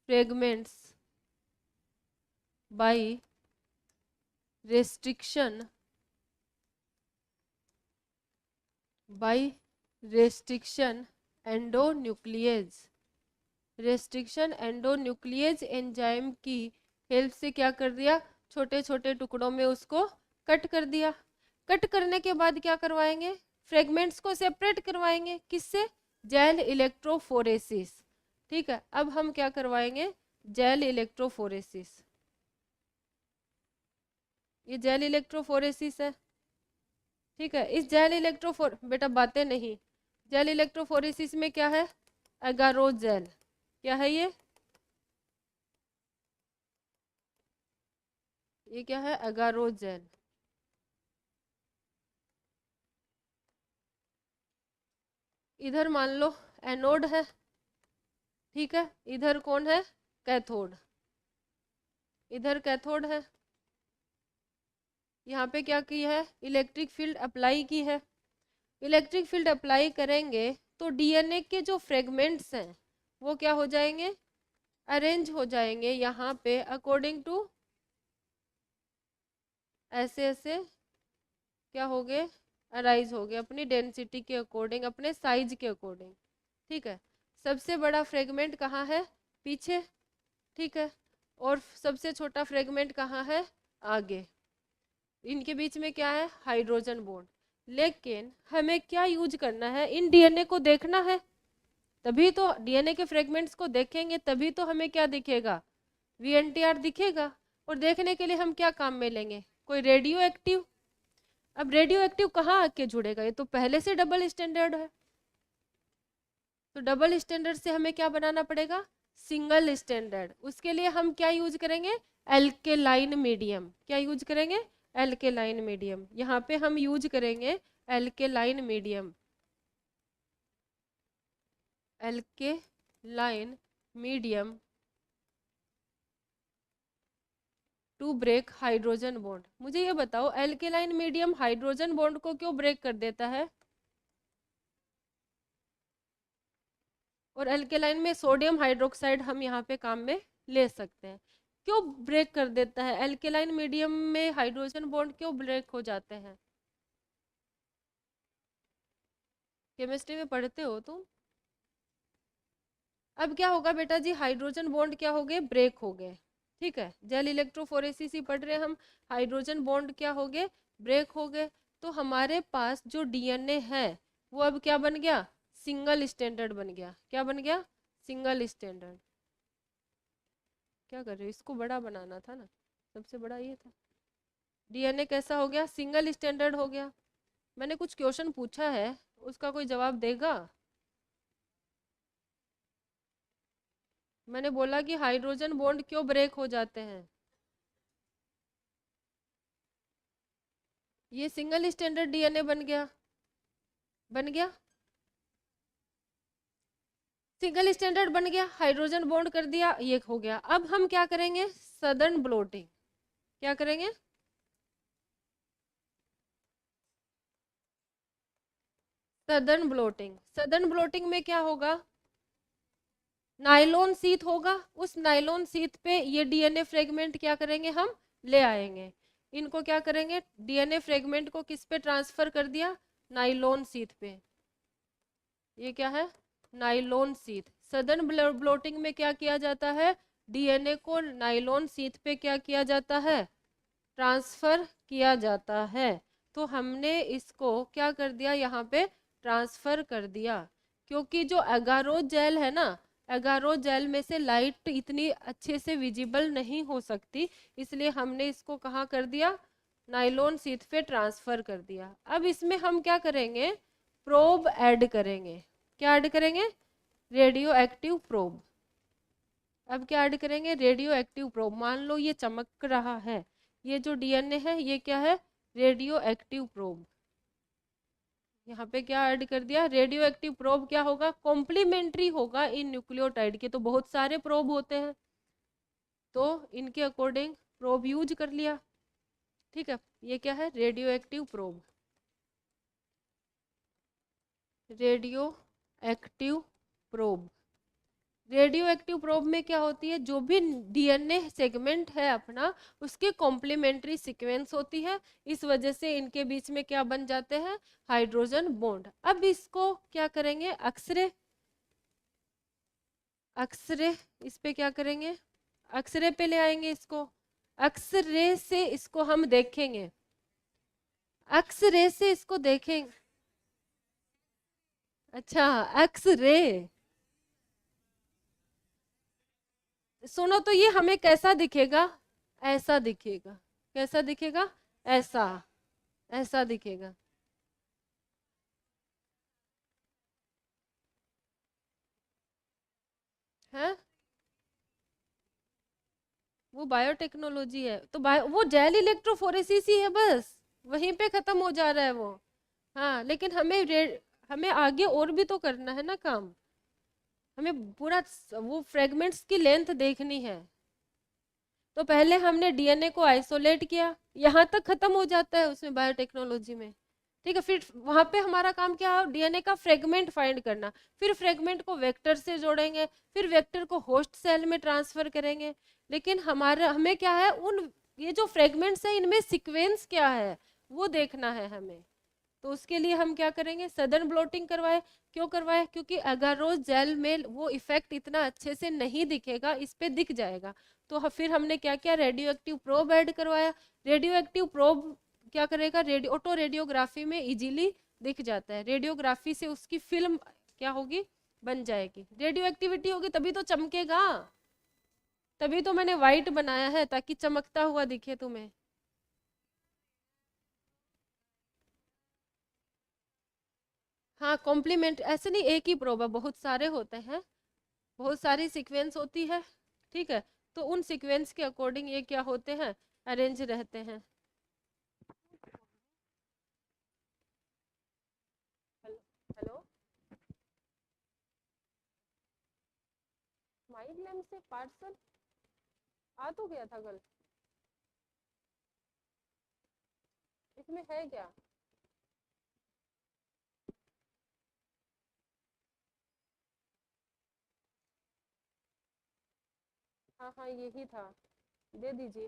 A: fragments by restriction, by restriction endonuclease, restriction endonuclease enzyme की हेल्प से क्या कर दिया, छोटे छोटे टुकड़ों में उसको कट कर दिया। कट करने के बाद क्या करवाएंगे, फ्रेगमेंट्स को सेपरेट करवाएंगे, किससे, जेल इलेक्ट्रोफोरेसिस। ठीक है, अब हम क्या करवाएंगे, जेल इलेक्ट्रोफोरेसिस। ये जेल इलेक्ट्रोफोरेसिस है। ठीक है, इस जेल इलेक्ट्रोफोर बेटा बातें नहीं, जेल इलेक्ट्रोफोरेसिस में क्या है, एगारोजेल। क्या है ये क्या है, एगारोजेल। इधर मान लो एनोड है, ठीक है, इधर कौन है, कैथोड, इधर कैथोड है। यहाँ पे क्या की है, इलेक्ट्रिक फील्ड अप्लाई की है। इलेक्ट्रिक फील्ड अप्लाई करेंगे तो डीएनए के जो फ्रेगमेंट्स हैं वो क्या हो जाएंगे, अरेंज हो जाएंगे यहाँ पे अकॉर्डिंग टू, ऐसे ऐसे क्या हो गए, अराइज हो गए अपनी डेंसिटी के अकॉर्डिंग, अपने साइज के अकॉर्डिंग। ठीक है, सबसे बड़ा फ्रेगमेंट कहाँ है, पीछे। ठीक है, और सबसे छोटा फ्रेगमेंट कहाँ है, आगे। इनके बीच में क्या है, हाइड्रोजन बॉन्ड। लेकिन हमें क्या यूज करना है, इन डीएनए को देखना है, तभी तो डीएनए के फ्रेगमेंट्स को देखेंगे तभी तो हमें क्या दिखेगा, वीएनटीआर दिखेगा। और देखने के लिए हम क्या काम में लेंगे, कोई रेडियो एक्टिव। अब रेडियो एक्टिव कहाँ आके जुड़ेगा, ये तो पहले से डबल स्टैंडर्ड है, तो डबल स्टैंडर्ड से हमें क्या बनाना पड़ेगा, सिंगल स्टैंडर्ड। उसके लिए हम क्या यूज करेंगे, एल्केलाइन मीडियम। क्या यूज करेंगे, एल्केलाइन मीडियम। यहाँ पे हम यूज करेंगे alkaline medium, alkaline medium to break hydrogen bond. मुझे ये बताओ एल्केलाइन मीडियम हाइड्रोजन बॉन्ड को क्यों ब्रेक कर देता है, और एल्केलाइन में सोडियम हाइड्रोक्साइड हम यहाँ पे काम में ले सकते हैं। क्यों ब्रेक कर देता है, एल्केलाइन मीडियम में हाइड्रोजन बॉन्ड क्यों ब्रेक हो जाते हैं, केमिस्ट्री में पढ़ते हो तुम। अब क्या होगा बेटा जी, हाइड्रोजन बॉन्ड क्या हो गए, ब्रेक हो गए। ठीक है, जेल इलेक्ट्रोफोरेसिस ही पढ़ रहे हैं हम, हाइड्रोजन बॉन्ड क्या हो गए, ब्रेक हो गए। तो हमारे पास जो डीएनए है वो अब क्या बन गया, सिंगल स्टैंडर्ड बन गया। क्या बन गया, सिंगल स्टैंडर्ड। क्या कर रहे हो, इसको बड़ा बनाना था ना, सबसे बड़ा ये था। डीएनए कैसा हो गया, सिंगल स्टैंडर्ड हो गया। मैंने कुछ क्वेश्चन पूछा है, उसका कोई जवाब देगा। मैंने बोला कि हाइड्रोजन बॉन्ड क्यों ब्रेक हो जाते हैं, ये सिंगल स्टैंडर्ड डीएनए बन गया, बन गया सिंगल स्टैंडर्ड बन गया, हाइड्रोजन बॉन्ड कर दिया, ये हो गया। अब हम क्या करेंगे, सदर्न ब्लोटिंग। क्या करेंगे, सदर्न ब्लोटिंग। सदर्न ब्लोटिंग में क्या होगा, नायलॉन सीथ होगा, उस नायलॉन सीथ पे ये डीएनए फ्रेगमेंट क्या करेंगे, हम ले आएंगे। इनको क्या करेंगे, डीएनए फ्रेगमेंट को किस पे ट्रांसफर कर दिया, नायलॉन सीथ पे। ये क्या है, नायलॉन सीथ। सदर्न ब्लोटिंग में क्या किया जाता है, डीएनए को नायलॉन सीथ पे क्या किया जाता है, ट्रांसफर किया जाता है। तो हमने इसको क्या कर दिया, यहाँ पे ट्रांसफर कर दिया। क्योंकि जो एगारोज जेल है ना, एगारोज जेल में से लाइट इतनी अच्छे से विजिबल नहीं हो सकती, इसलिए हमने इसको कहाँ कर दिया, नायलॉन सीथ पे ट्रांसफर कर दिया। अब इसमें हम क्या करेंगे, प्रोब ऐड करेंगे। क्या ऐड करेंगे, रेडियो एक्टिव प्रोब। अब क्या ऐड करेंगे, रेडियो एक्टिव प्रोब। मान लो ये चमक रहा है, ये जो डीएनए है ये क्या है, रेडियो एक्टिव प्रोब। यहाँ पे क्या ऐड कर दिया, रेडियो एक्टिव प्रोब। क्या होगा, कॉम्प्लीमेंट्री होगा इन न्यूक्लियोटाइड के, तो बहुत सारे प्रोब होते हैं तो इनके अकॉर्डिंग प्रोब यूज कर लिया। ठीक है, ये क्या है, radio active probe. Radio active probe, radio active probe में क्या होती है, जो भी डीएनए सेगमेंट है अपना, उसके कॉम्प्लीमेंट्री सीक्वेंस होती है। इस वजह से इनके बीच में क्या बन जाते हैं, हाइड्रोजन बॉन्ड। अब इसको क्या करेंगे, एक्सरे। एक्सरे, इस पे क्या करेंगे, एक्सरे पे ले आएंगे इसको, एक्सरे से इसको हम देखेंगे, एक्सरे से इसको देखेंगे। अच्छा, एक्सरे, सुनो तो ये हमें कैसा दिखेगा, ऐसा दिखेगा, कैसा दिखेगा, ऐसा, ऐसा दिखेगा। है, वो बायोटेक्नोलॉजी है, तो वो जेल इलेक्ट्रोफोरेसिस ही है बस, वहीं पे खत्म हो जा रहा है वो। हाँ, लेकिन हमें आगे और भी तो करना है ना काम, हमें पूरा वो फ्रेगमेंट्स की लेंथ देखनी है। तो पहले हमने डीएनए को आइसोलेट किया, यहाँ तक खत्म हो जाता है उसमें बायोटेक्नोलॉजी में। ठीक है, फिर वहां पे हमारा काम क्या है, डीएनए का फ्रेगमेंट फाइंड करना, फिर फ्रेगमेंट को वेक्टर से जोड़ेंगे, फिर वेक्टर को होस्ट सेल में ट्रांसफर करेंगे। लेकिन हमारा हमें क्या है, उन ये जो फ्रेगमेंट्स है इनमें सीक्वेंस क्या है वो देखना है हमें। तो उसके लिए हम क्या करेंगे, सदर्न ब्लोटिंग करवाए। क्यों करवाए, क्योंकि अगारोज जेल में वो इफेक्ट इतना अच्छे से नहीं दिखेगा, इस पे दिख जाएगा। तो फिर हमने क्या किया, रेडियो एक्टिव प्रोब ऐड करवाया। रेडियो एक्टिव प्रोब क्या करेगा, ऑटो रेडियोग्राफी में इजीली दिख जाता है, रेडियोग्राफी से उसकी फिल्म क्या होगी, बन जाएगी। रेडियो एक्टिविटी होगी तभी तो चमकेगा, तभी तो मैंने व्हाइट बनाया है ताकि चमकता हुआ दिखे तुम्हें। हाँ, कॉम्प्लीमेंट ऐसे नहीं, एक ही प्रोब है, बहुत सारे होते हैं, बहुत सारी सीक्वेंस होती है। ठीक है, तो उन सीक्वेंस के अकॉर्डिंग ये क्या होते हैं, अरेंज रहते हैं। हेलो, स्माइल लैम्प से पार्सल आ तो गया था कल, इसमें है क्या। हाँ हाँ, यही था, दे दीजिए।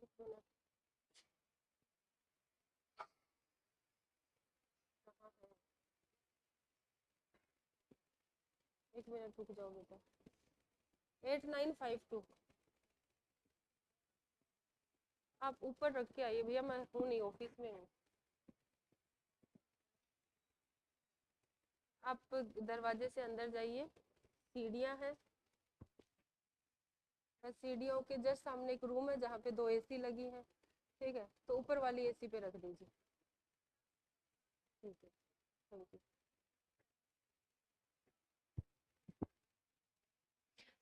A: एक मिनट, हाँ हाँ, 1 मिनट रुक जाओ बेटा। 8952, आप ऊपर रख के आइए भैया, मैं हूँ नहीं, ऑफिस में हूँ। आप दरवाजे से अंदर जाइए, सीढ़ियाँ हैं, और सीढ़ियों के जस्ट सामने एक रूम है जहाँ पे 2 एसी लगी हैं। ठीक है, तो ऊपर वाली एसी पे रख दीजिए। ठीक है, थैंक यू।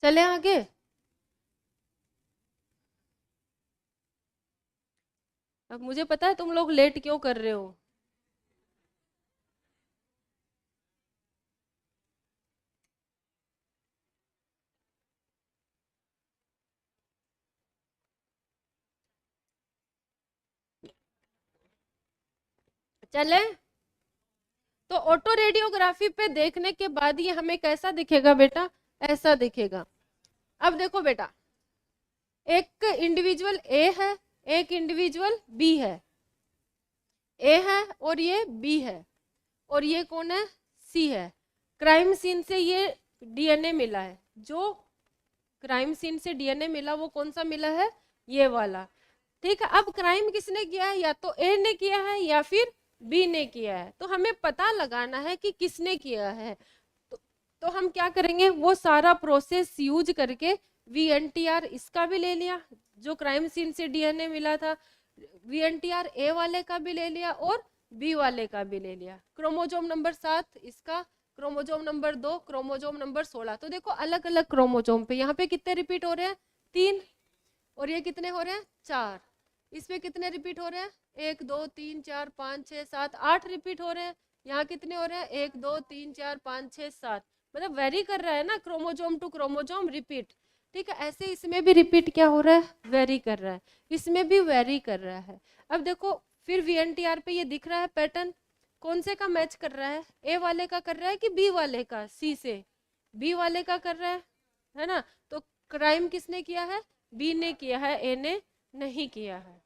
A: चले आगे। अब मुझे पता है तुम लोग लेट क्यों कर रहे हो। चले, तो ऑटो रेडियोग्राफी पे देखने के बाद ये हमें कैसा दिखेगा बेटा, ऐसा दिखेगा। अब देखो बेटा, एक इंडिविजुअल ए है, एक इंडिविजुअल बी है, ए है और ये बी है, और ये कौन है, सी है। क्राइम सीन से ये डीएनए मिला है, जो क्राइम सीन से डीएनए मिला वो कौन सा मिला है, ये वाला। ठीक है, अब क्राइम किसने किया है, या तो ए ने किया है या फिर बी ने किया है, तो हमें पता लगाना है कि किसने किया है। तो, तो हम क्या करेंगे, वो सारा प्रोसेस यूज करके वीएनटीआर इसका भी ले लिया, जो क्राइम सीन से डीएनए मिला था, वीएनटीआर ए वाले का भी ले लिया और बी वाले का भी ले लिया। क्रोमोजोम नंबर 7 इसका, क्रोमोजोम नंबर 2, क्रोमोजोम नंबर 16। तो देखो अलग अलग क्रोमोजोम पे यहाँ पे कितने रिपीट हो रहे हैं, 3, और ये कितने हो रहे हैं, 4। इसमें कितने रिपीट हो रहे हैं, 1 2 3 4 5 6 7 8 रिपीट हो रहे हैं। यहाँ कितने हो रहे हैं, 1 2 3 4 5 6 7, मतलब वेरी कर रहा है ना, क्रोमोजोम टू क्रोमोजोम रिपीट। ठीक है, ऐसे इसमें भी रिपीट क्या हो रहा है, वेरी कर रहा है, इसमें भी वेरी कर रहा है। अब देखो, फिर वीएनटीआर पे ये दिख रहा है पैटर्न, कौन से का मैच कर रहा है, ए वाले का कर रहा है कि बी वाले का, सी से बी वाले का कर रहा है ना। तो क्राइम किसने किया है, बी ने किया है, ए ने नहीं किया है।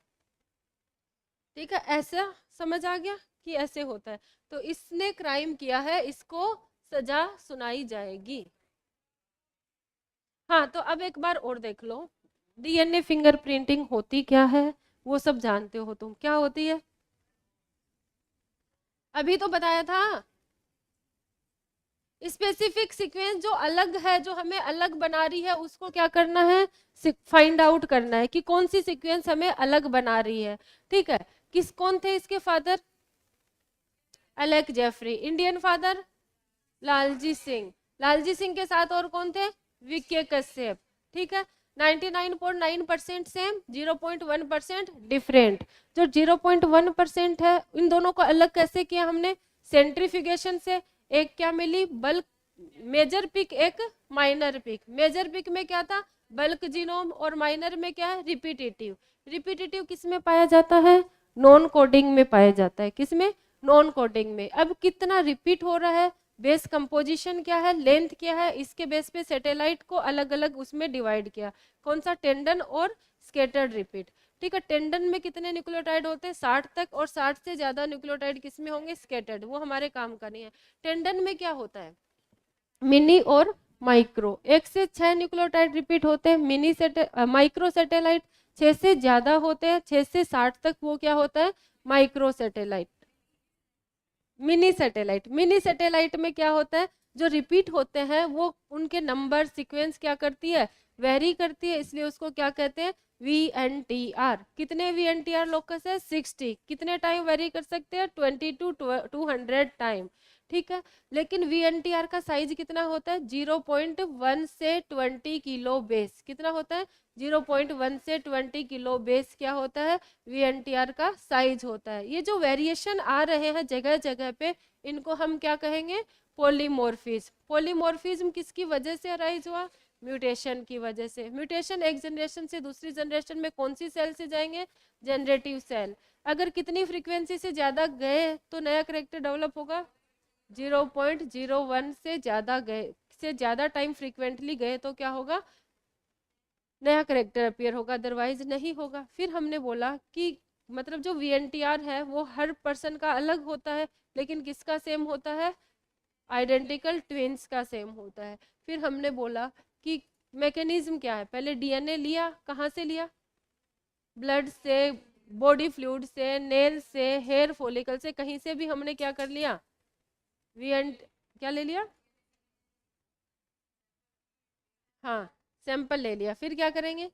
A: ठीक है, ऐसा समझ आ गया। कि ऐसे होता है, तो इसने क्राइम किया है, इसको सजा सुनाई जाएगी। हाँ, तो अब एक बार और देख लो, डीएनए फिंगरप्रिंटिंग होती क्या है, वो सब जानते हो तुम, क्या होती है? अभी तो बताया था, स्पेसिफिक सीक्वेंस जो अलग है, जो हमें अलग बना रही है, उसको क्या करना है, फाइंड आउट करना है कि कौन सी सीक्वेंस हमें अलग बना रही है। ठीक है, कौन थे इसके father? Alec Jeffrey. Indian father? Lalji Singh. Lalji Singh के साथ और कौन थे? वीके कश्यप। ठीक है, 99.9% सेम, 0.1% डिफरेंट। जो 0.1% है, इन दोनों को अलग कैसे किया हमने? सेंट्रीफ्यूगेशन से। एक क्या मिली? बल्क मेजर पिक, एक माइनर पिक। मेजर पिक में क्या था? बल्क जीनोम, और माइनर में क्या है? रिपीटेटिव। रिपीटेटिव किस में पाया जाता है? नॉन कोडिंग में पाया जाता है। किस में? नॉन कोडिंग में। अब कितना रिपीट हो रहा है, बेस कंपोजिशन क्या है, लेंथ क्या है, इसके बेस पे सैटेलाइट को अलग अलग उसमें डिवाइड किया। कौन सा? टेंडन और स्केटर्ड रिपीट। ठीक है, टेंडन में कितने न्यूक्लियोटाइड होते हैं? 60 तक, और 60 से ज्यादा न्यूक्लियोटाइड किस में होंगे? स्केटर्ड। वो हमारे काम का नहीं है। टेंडन में क्या होता है? मिनी और माइक्रो। 1 से 6 न्यूक्लियोटाइड रिपीट होते हैं। माइक्रो सैटेलाइट 6 से ज्यादा होते हैं, 6 से 60 तक वो क्या होता है? Micro satellite. Mini satellite. Mini satellite में क्या होता है? जो रिपीट होते हैं वो उनके नंबर सीक्वेंस क्या करती है? वेरी करती है, इसलिए उसको क्या कहते हैं? VNTR। कितने VNTR लोकस है? 60। कितने टाइम वेरी कर सकते हैं? 20 to 200 टाइम। ठीक है, लेकिन VNTR का साइज कितना होता है? 0.1 से 20 किलो बेस। कितना होता है? 0.1 से 20 किलो बेस क्या होता है? VNTR का साइज होता है। ये जो वेरिएशन आ रहे हैं जगह जगह पे, इनको हम क्या कहेंगे? पोलीमोर्फिज्म। पोलीमोर्फिज्म किसकी वजह से अराइज हुआ? म्यूटेशन की वजह से। म्यूटेशन एक जनरेशन से दूसरी जनरेशन में कौन सी सेल से जाएंगे? Generative cell. अगर कितनी फ्रीक्वेंसी से ज्यादा गए तो नया करेक्टर डेवलप होगा? 0.01 से ज्यादा गए, से ज्यादा टाइम फ्रीक्वेंटली गए तो क्या होगा? नया करेक्टर अपीयर होगा, अदरवाइज नहीं होगा। फिर हमने बोला कि मतलब जो VNTR है वो हर पर्सन का अलग होता है, लेकिन किसका सेम होता है? आइडेंटिकल ट्विंस का सेम होता है। फिर हमने बोला कि मैकेनिज्म क्या है? पहले डीएनए लिया, कहाँ से लिया? ब्लड से, बॉडी फ्लूइड से, नेल से, हेयर फॉलिकल से, कहीं से भी हमने क्या कर लिया? वीएन क्या ले लिया? हाँ, सैंपल ले लिया। फिर क्या करेंगे?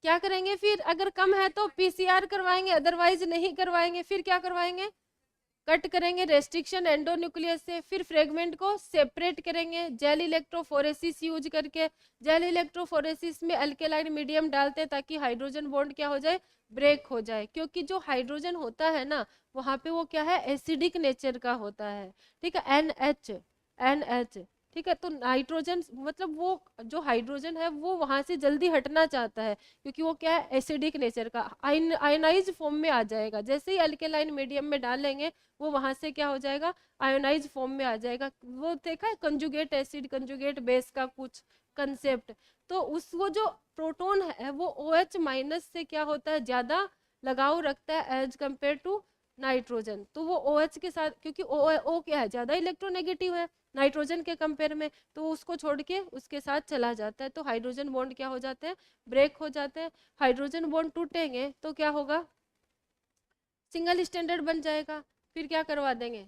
A: क्या करेंगे? फिर अगर कम है तो PCR करवाएंगे, अदरवाइज नहीं करवाएंगे। फिर क्या करवाएंगे? कट करेंगे रेस्ट्रिक्शन एंडोन्यूक्लियस से। फिर फ्रेगमेंट को सेपरेट करेंगे जेल इलेक्ट्रोफोरेसिस यूज करके। जेल इलेक्ट्रोफोरेसिस में अल्केलाइन मीडियम डालते हैं ताकि हाइड्रोजन बॉन्ड क्या हो जाए? ब्रेक हो जाए। क्योंकि जो हाइड्रोजन होता है ना, वहां पे वो क्या है? एसिडिक नेचर का होता है। ठीक है, NH। ठीक है, तो नाइट्रोजन मतलब वो जो हाइड्रोजन है वो वहां से जल्दी हटना चाहता है, क्योंकि वो क्या है? एसिडिक नेचर का। आयनाइज फॉर्म में आ जाएगा। जैसे ही अल्केलाइन मीडियम में डालेंगे वो वहां से क्या हो जाएगा? आयोनाइज फॉर्म में आ जाएगा। वो देखा है कंजुगेट एसिड कंजुगेट बेस का कुछ कंसेप्ट? तो उस वो जो प्रोटॉन है वो OH- से क्या होता है? ज्यादा लगाव रखता है एज कंपेयर टू नाइट्रोजन। तो वो OH के साथ, क्योंकि O क्या है? ज्यादा इलेक्ट्रोनेगेटिव है नाइट्रोजन के कंपेयर में, तो उसको छोड़ के उसके साथ चला जाता है। तो हाइड्रोजन बॉन्ड क्या हो जाते हैं? ब्रेक हो जाते हैं। हाइड्रोजन बॉन्ड टूटेंगे तो क्या होगा? सिंगल स्टैंडर्ड बन जाएगा। फिर क्या करवा देंगे?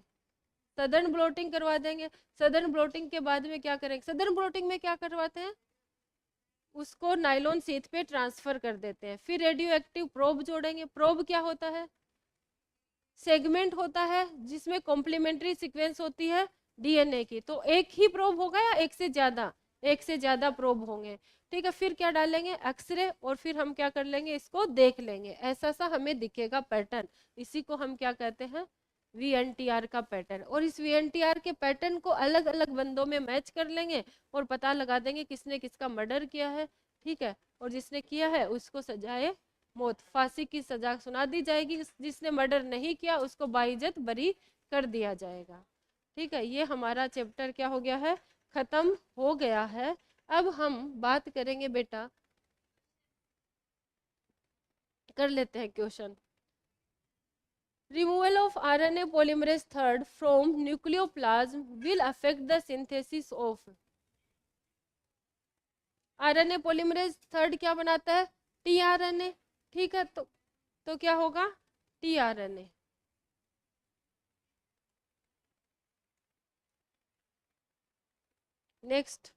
A: सदर्न ब्लोटिंग करवा देंगे। सदर्न ब्लोटिंग के बाद में क्या करेंगे? सदर्न ब्लोटिंग में क्या करवाते हैं? उसको नायलॉन सीथ पे ट्रांसफर कर देते हैं। फिर रेडियो एक्टिव प्रोब जोड़ेंगे। प्रोब क्या होता है? सेगमेंट होता है जिसमें कॉम्प्लीमेंट्री सीक्वेंस होती है डीएनए की। तो एक ही प्रोब होगा या एक से ज्यादा? एक से ज्यादा प्रोब होंगे। ठीक है, फिर क्या डालेंगे? एक्सरे। और फिर हम क्या कर लेंगे? इसको देख लेंगे। ऐसा सा हमें दिखेगा पैटर्न। इसी को हम क्या कहते हैं? VNTR का पैटर्न। और इस VNTR के पैटर्न को अलग अलग बंदों में मैच कर लेंगे और पता लगा देंगे किसने किसका मर्डर किया है। ठीक है, और जिसने किया है उसको सजाए मौत, फांसी की सजा सुना दी जाएगी। जिसने मर्डर नहीं किया उसको बाइज्जत बरी कर दिया जाएगा। ठीक है, ये हमारा चैप्टर क्या हो गया है? खत्म हो गया है। अब हम बात करेंगे बेटा, कर लेते हैं question. Removal of RNA polymerase third from nucleoplasm will affect the synthesis of RNA polymerase third क्या बनाता है, tRNA। ठीक है, तो क्या होगा, tRNA। Next,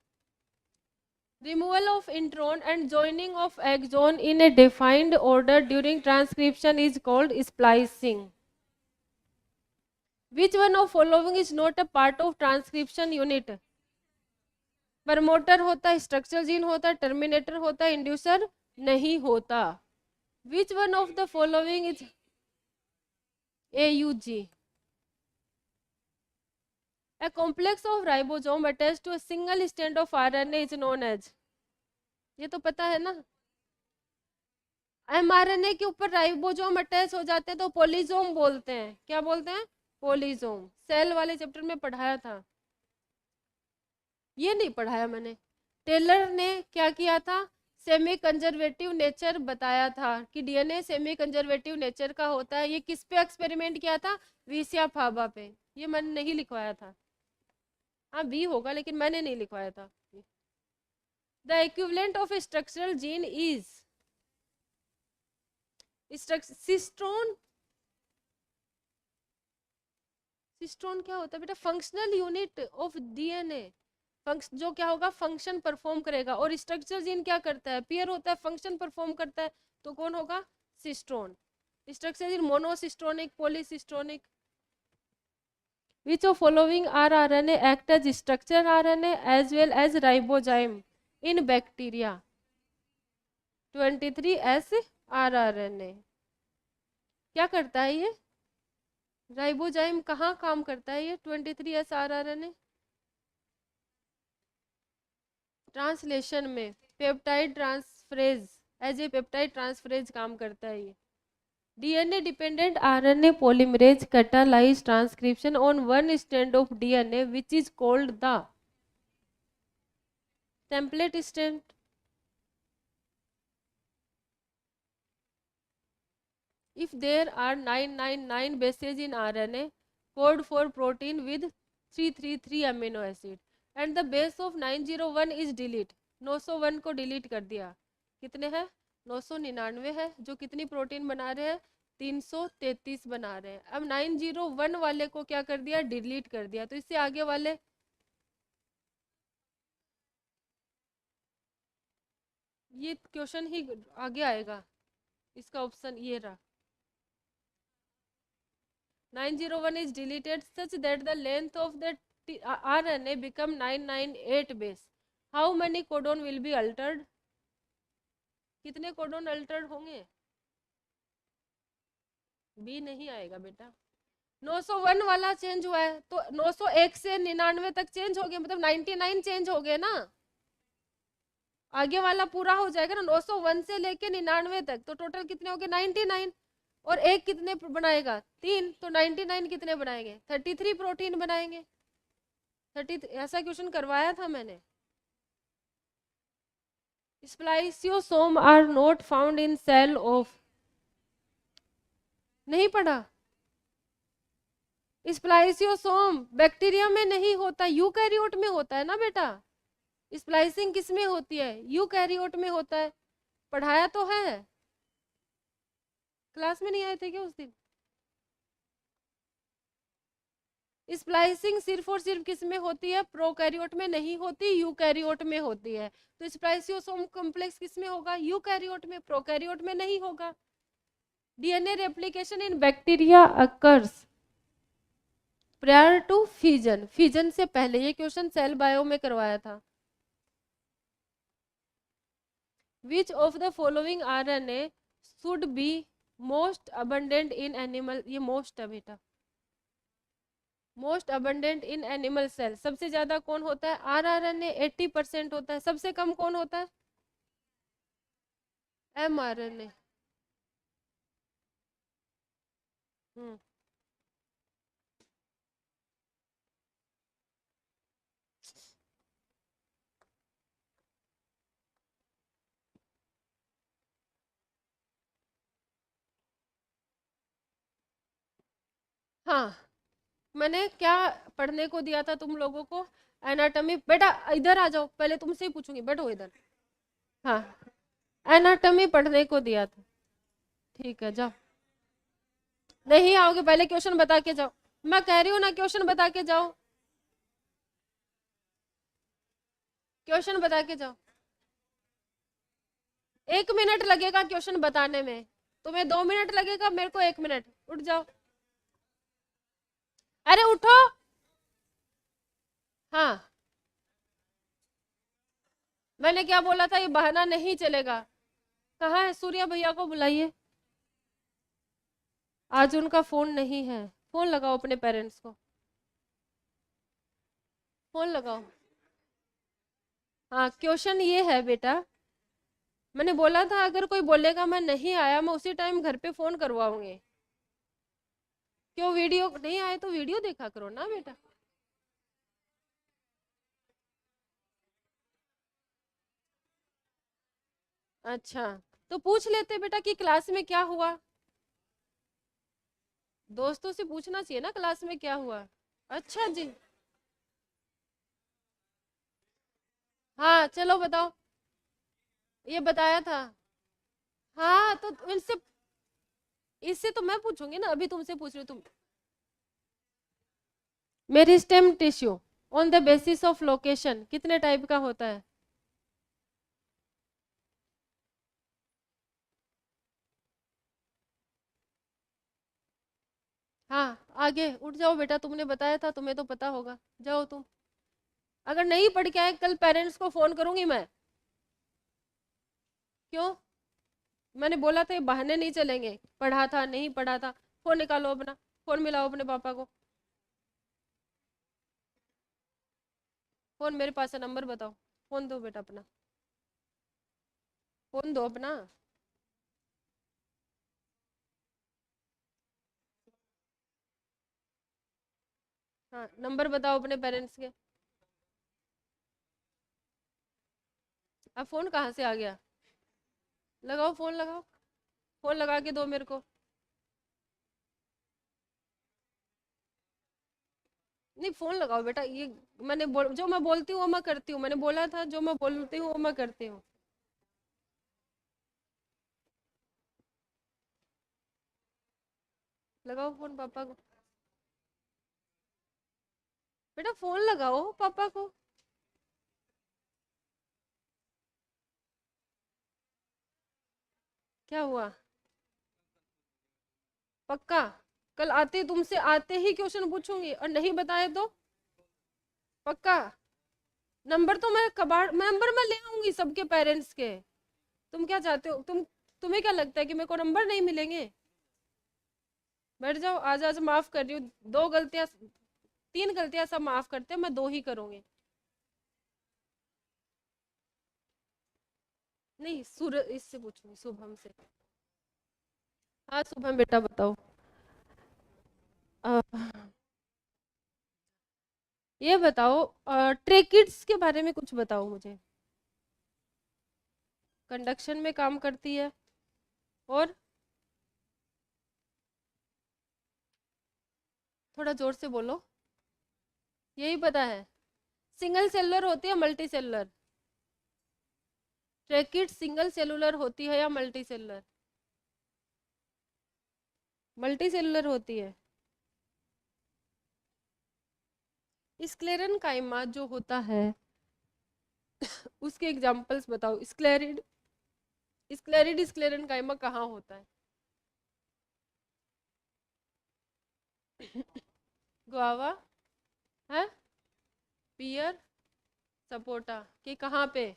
A: removal of intron and joining of exon in a defined order during transcription is called splicing. Which one of following is not a part of transcription unit? Promoter होता है, structural gene होता है, terminator होता है, inducer नहीं होता। Which one of the following is AUG? A complex of ribosome attached to a single strand of RNA is known as, ये तो पता है ना। mRNA के ऊपर राइबोसोम अटैच हो जाते हैं तो पोलिसोम बोलते हैं। क्या बोलते हैं, पोलिसोम। सेल वाले चैप्टर में पढ़ाया था, ये नहीं पढ़ाया मैंने। टेलर ने क्या किया था, सेमी कंजर्वेटिव नेचर बताया था कि डीएनए सेमी कंजर्वेटिव नेचर का होता है। ये किस पे एक्सपेरिमेंट किया था, विसिया फाबा पे। ये मैंने नहीं लिखवाया था, हाँ बी होगा लेकिन मैंने नहीं लिखवाया था। The equivalent of A structural gene is cistron. Cistron क्या होता है बेटा, फंक्शनल यूनिट ऑफ डीएनए। जो क्या होगा, फंक्शन परफॉर्म करेगा। और स्ट्रक्चर जीन क्या करता है, पेयर होता है, फंक्शन परफॉर्म करता है, तो कौन होगा, cistron. Structure gene monocistronic, पॉलीसिस्टोनिक। Which of following rRNA act as structure RNA as well as ribozyme in bacteria? 23S rRNA क्या करता है ये, राइबोजाइम कहाँ काम करता है ये 23S rRNA? ट्रांसलेशन में peptide transferase, as a peptide transferase काम करता है ये। DNA dependent RNA polymerase catalyse transcription on one strand of DNA which is called the template strand. If there are 999 bases in RNA, code for protein with 333 amino acid and the base of 901 is delete, 901 को delete कर दिया, कितने हैं 999 है, जो कितनी protein बना रहे हैं 333 बना रहे हैं। अब 901 वाले को क्या कर दिया, डिलीट कर दिया, तो इससे आगे वाले ये क्वेश्चन ही आगे आएगा। इसका ऑप्शन ये रहा, 901 is deleted such that the length of the RNA become 998 base. How many codon will be altered? कितने कोडोन अल्टर्ड होंगे, बी नहीं आएगा बेटा। 901 वाला चेंज हुआ है तो 901 से 99 तक चेंज हो गया, मतलब 99 चेंज हो गए ना। आगे वाला पूरा हो जाएगा ना, 901 से लेके 99 तक, तो टोटल कितने हो गए 99। और एक कितने बनाएगा, 3, तो 99 कितने बनाएंगे, 33 प्रोटीन बनाएंगे। 30, ऐसा क्वेश्चन करवाया था मैंने। Spliceosome are not found in cell of, नहीं पढ़ा। स्प्लाइसियोसोम बैक्टीरिया में नहीं होता, यूकैरियोट में होता है ना बेटा। स्प्लाइसिंग किस में होती है, यूकैरियोट में होता है, पढ़ाया तो है। क्लास में नहीं आए थे क्या उस दिन। स्प्लाइसिंग सिर्फ और सिर्फ किस में होती है, प्रोकैरियोट में नहीं होती, यूकैरियोट में होती है। तो स्प्लाइसियोसोम कॉम्प्लेक्स किस में होगा, यूकैरियोट में, प्रोकैरियोट में नहीं होगा। DNA replication in bacteria occurs prior to fission, fission से पहले। ये क्वेश्चन सेल बायो में करवाया था। Which of the following RNA should be most abundant in animal, ये मोस्ट है बेटा, most abundant in animal cell. सबसे ज्यादा कौन होता है, rRNA 80% होता है। सबसे कम कौन होता है, mRNA। हाँ, मैंने क्या पढ़ने को दिया था तुम लोगों को? एनाटॉमी। बेटा इधर आ जाओ, पहले तुमसे ही पूछूंगी, बैठो इधर। हाँ, एनाटॉमी पढ़ने को दिया था। ठीक है, जाओ। नहीं आओगे, पहले क्वेश्चन बता के जाओ। मैं कह रही हूँ ना, क्वेश्चन बता के जाओ। क्वेश्चन बता के जाओ। 1 मिनट लगेगा क्वेश्चन बताने में। तुम्हें 2 मिनट लगेगा, मेरे को 1 मिनट। उठ जाओ। अरे उठो। हाँ, मैंने क्या बोला था, ये बहाना नहीं चलेगा। कहाँ है सूर्या? भैया को बुलाइए। आज उनका फोन नहीं है। फोन लगाओ अपने पेरेंट्स को। फोन लगाओ। हाँ, क्वेश्चन ये है बेटा, मैंने बोला था अगर कोई बोलेगा मैं नहीं आया, मैं उसी टाइम घर पे फोन करवाऊंगी। क्यों? वीडियो नहीं आए तो वीडियो देखा करो ना बेटा। अच्छा, तो पूछ लेते बेटा कि क्लास में क्या हुआ। दोस्तों से पूछना चाहिए ना क्लास में क्या हुआ। अच्छा जी। हाँ चलो बताओ। ये बताया था। हाँ तो इनसे, इससे तो मैं पूछूंगी ना, अभी तुमसे पूछ रही हूँ तुम। मेरी stem tissue on the basis of location कितने टाइप का होता है? हाँ, आगे उठ जाओ बेटा, तुमने बताया था, तुम्हें तो पता होगा। जाओ तुम। अगर नहीं पढ़ के आए, कल पेरेंट्स को फोन करूंगी मैं। क्यों? मैंने बोला था ये बहाने नहीं चलेंगे, पढ़ा था नहीं पढ़ा था। फोन निकालो अपना। फोन मिलाओ अपने पापा को। फोन मेरे पास है, नंबर बताओ। फोन दो बेटा अपना। फोन दो अपना। हाँ, नंबर बताओ अपने पेरेंट्स के। अब फोन कहाँ से आ गया? लगाओ फोन, लगाओ। फोन लगा के दो मेरे को। नहीं, फोन लगाओ बेटा, ये जो मैं बोलती हूँ वो मैं करती हूँ, मैंने बोला था जो मैं बोलती हूँ वो मैं करती हूँ। लगाओ फोन पापा को। बेटा फोन लगाओ पापा को। क्या हुआ? पक्का? कल आते तुमसे आते ही क्वेश्चन पूछूंगी, और नहीं बताए तो? पक्का? नंबर तो मैं कबाड़, नंबर मैं ले आऊंगी सबके पेरेंट्स के। तुम क्या चाहते हो? तुम्हें क्या लगता है कि मेरे को नंबर नहीं मिलेंगे? बैठ जाओ। आज आज माफ कर रही हूँ, 2 गलतियां, 3 गलतियां सब माफ करते हैं, मैं 2 ही करूंगी। नहीं, सूरज इससे पूछूंगी, शुभम से। हाँ शुभम बेटा बताओ। अ, ये बताओ, ट्रेकिड्स के बारे में कुछ बताओ मुझे। कंडक्शन में काम करती है। और थोड़ा जोर से बोलो। यही पता है। सिंगल सेलुलर होती है multi cellular? Tracheid single cellular होती है या मल्टी सेलुलर? मल्टी सेलुलर होती है। स्क्लेरन काइमा जो होता है, उसके एग्जांपल्स बताओ। स्क्लेरिड, स्क्लेरिड स्क्लेरन काइमा कहाँ होता है? गुआवा है, पियर, सपोटा के कहाँ पे?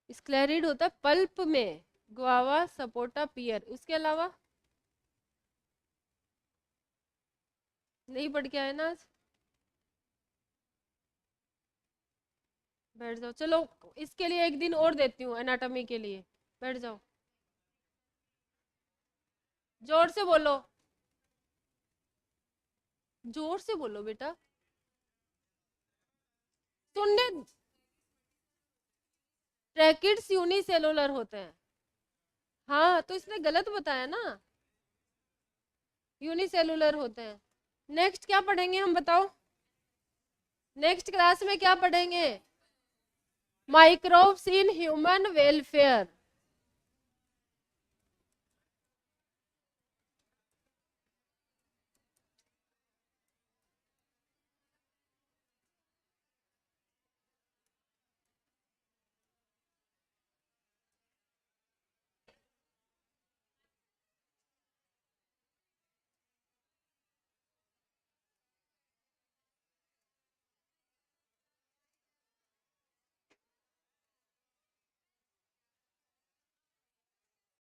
A: स्क्लेरिड होता है पल्प में। गुआवा, सपोटा, पियर, उसके अलावा? नहीं पढ़ के आए ना आज? बैठ जाओ चलो। इसके लिए एक दिन और देती हूँ, एनाटॉमी के लिए। बैठ जाओ। जोर से बोलो। जोर से बोलो बेटा। सुनने। ट्रैकिड्स यूनिसेलुलर होते हैं। हाँ तो इसने गलत बताया ना, यूनिसेलुलर होते हैं। नेक्स्ट क्या पढ़ेंगे हम बताओ, नेक्स्ट क्लास में क्या पढ़ेंगे, माइक्रोब्स इन ह्यूमन वेलफेयर।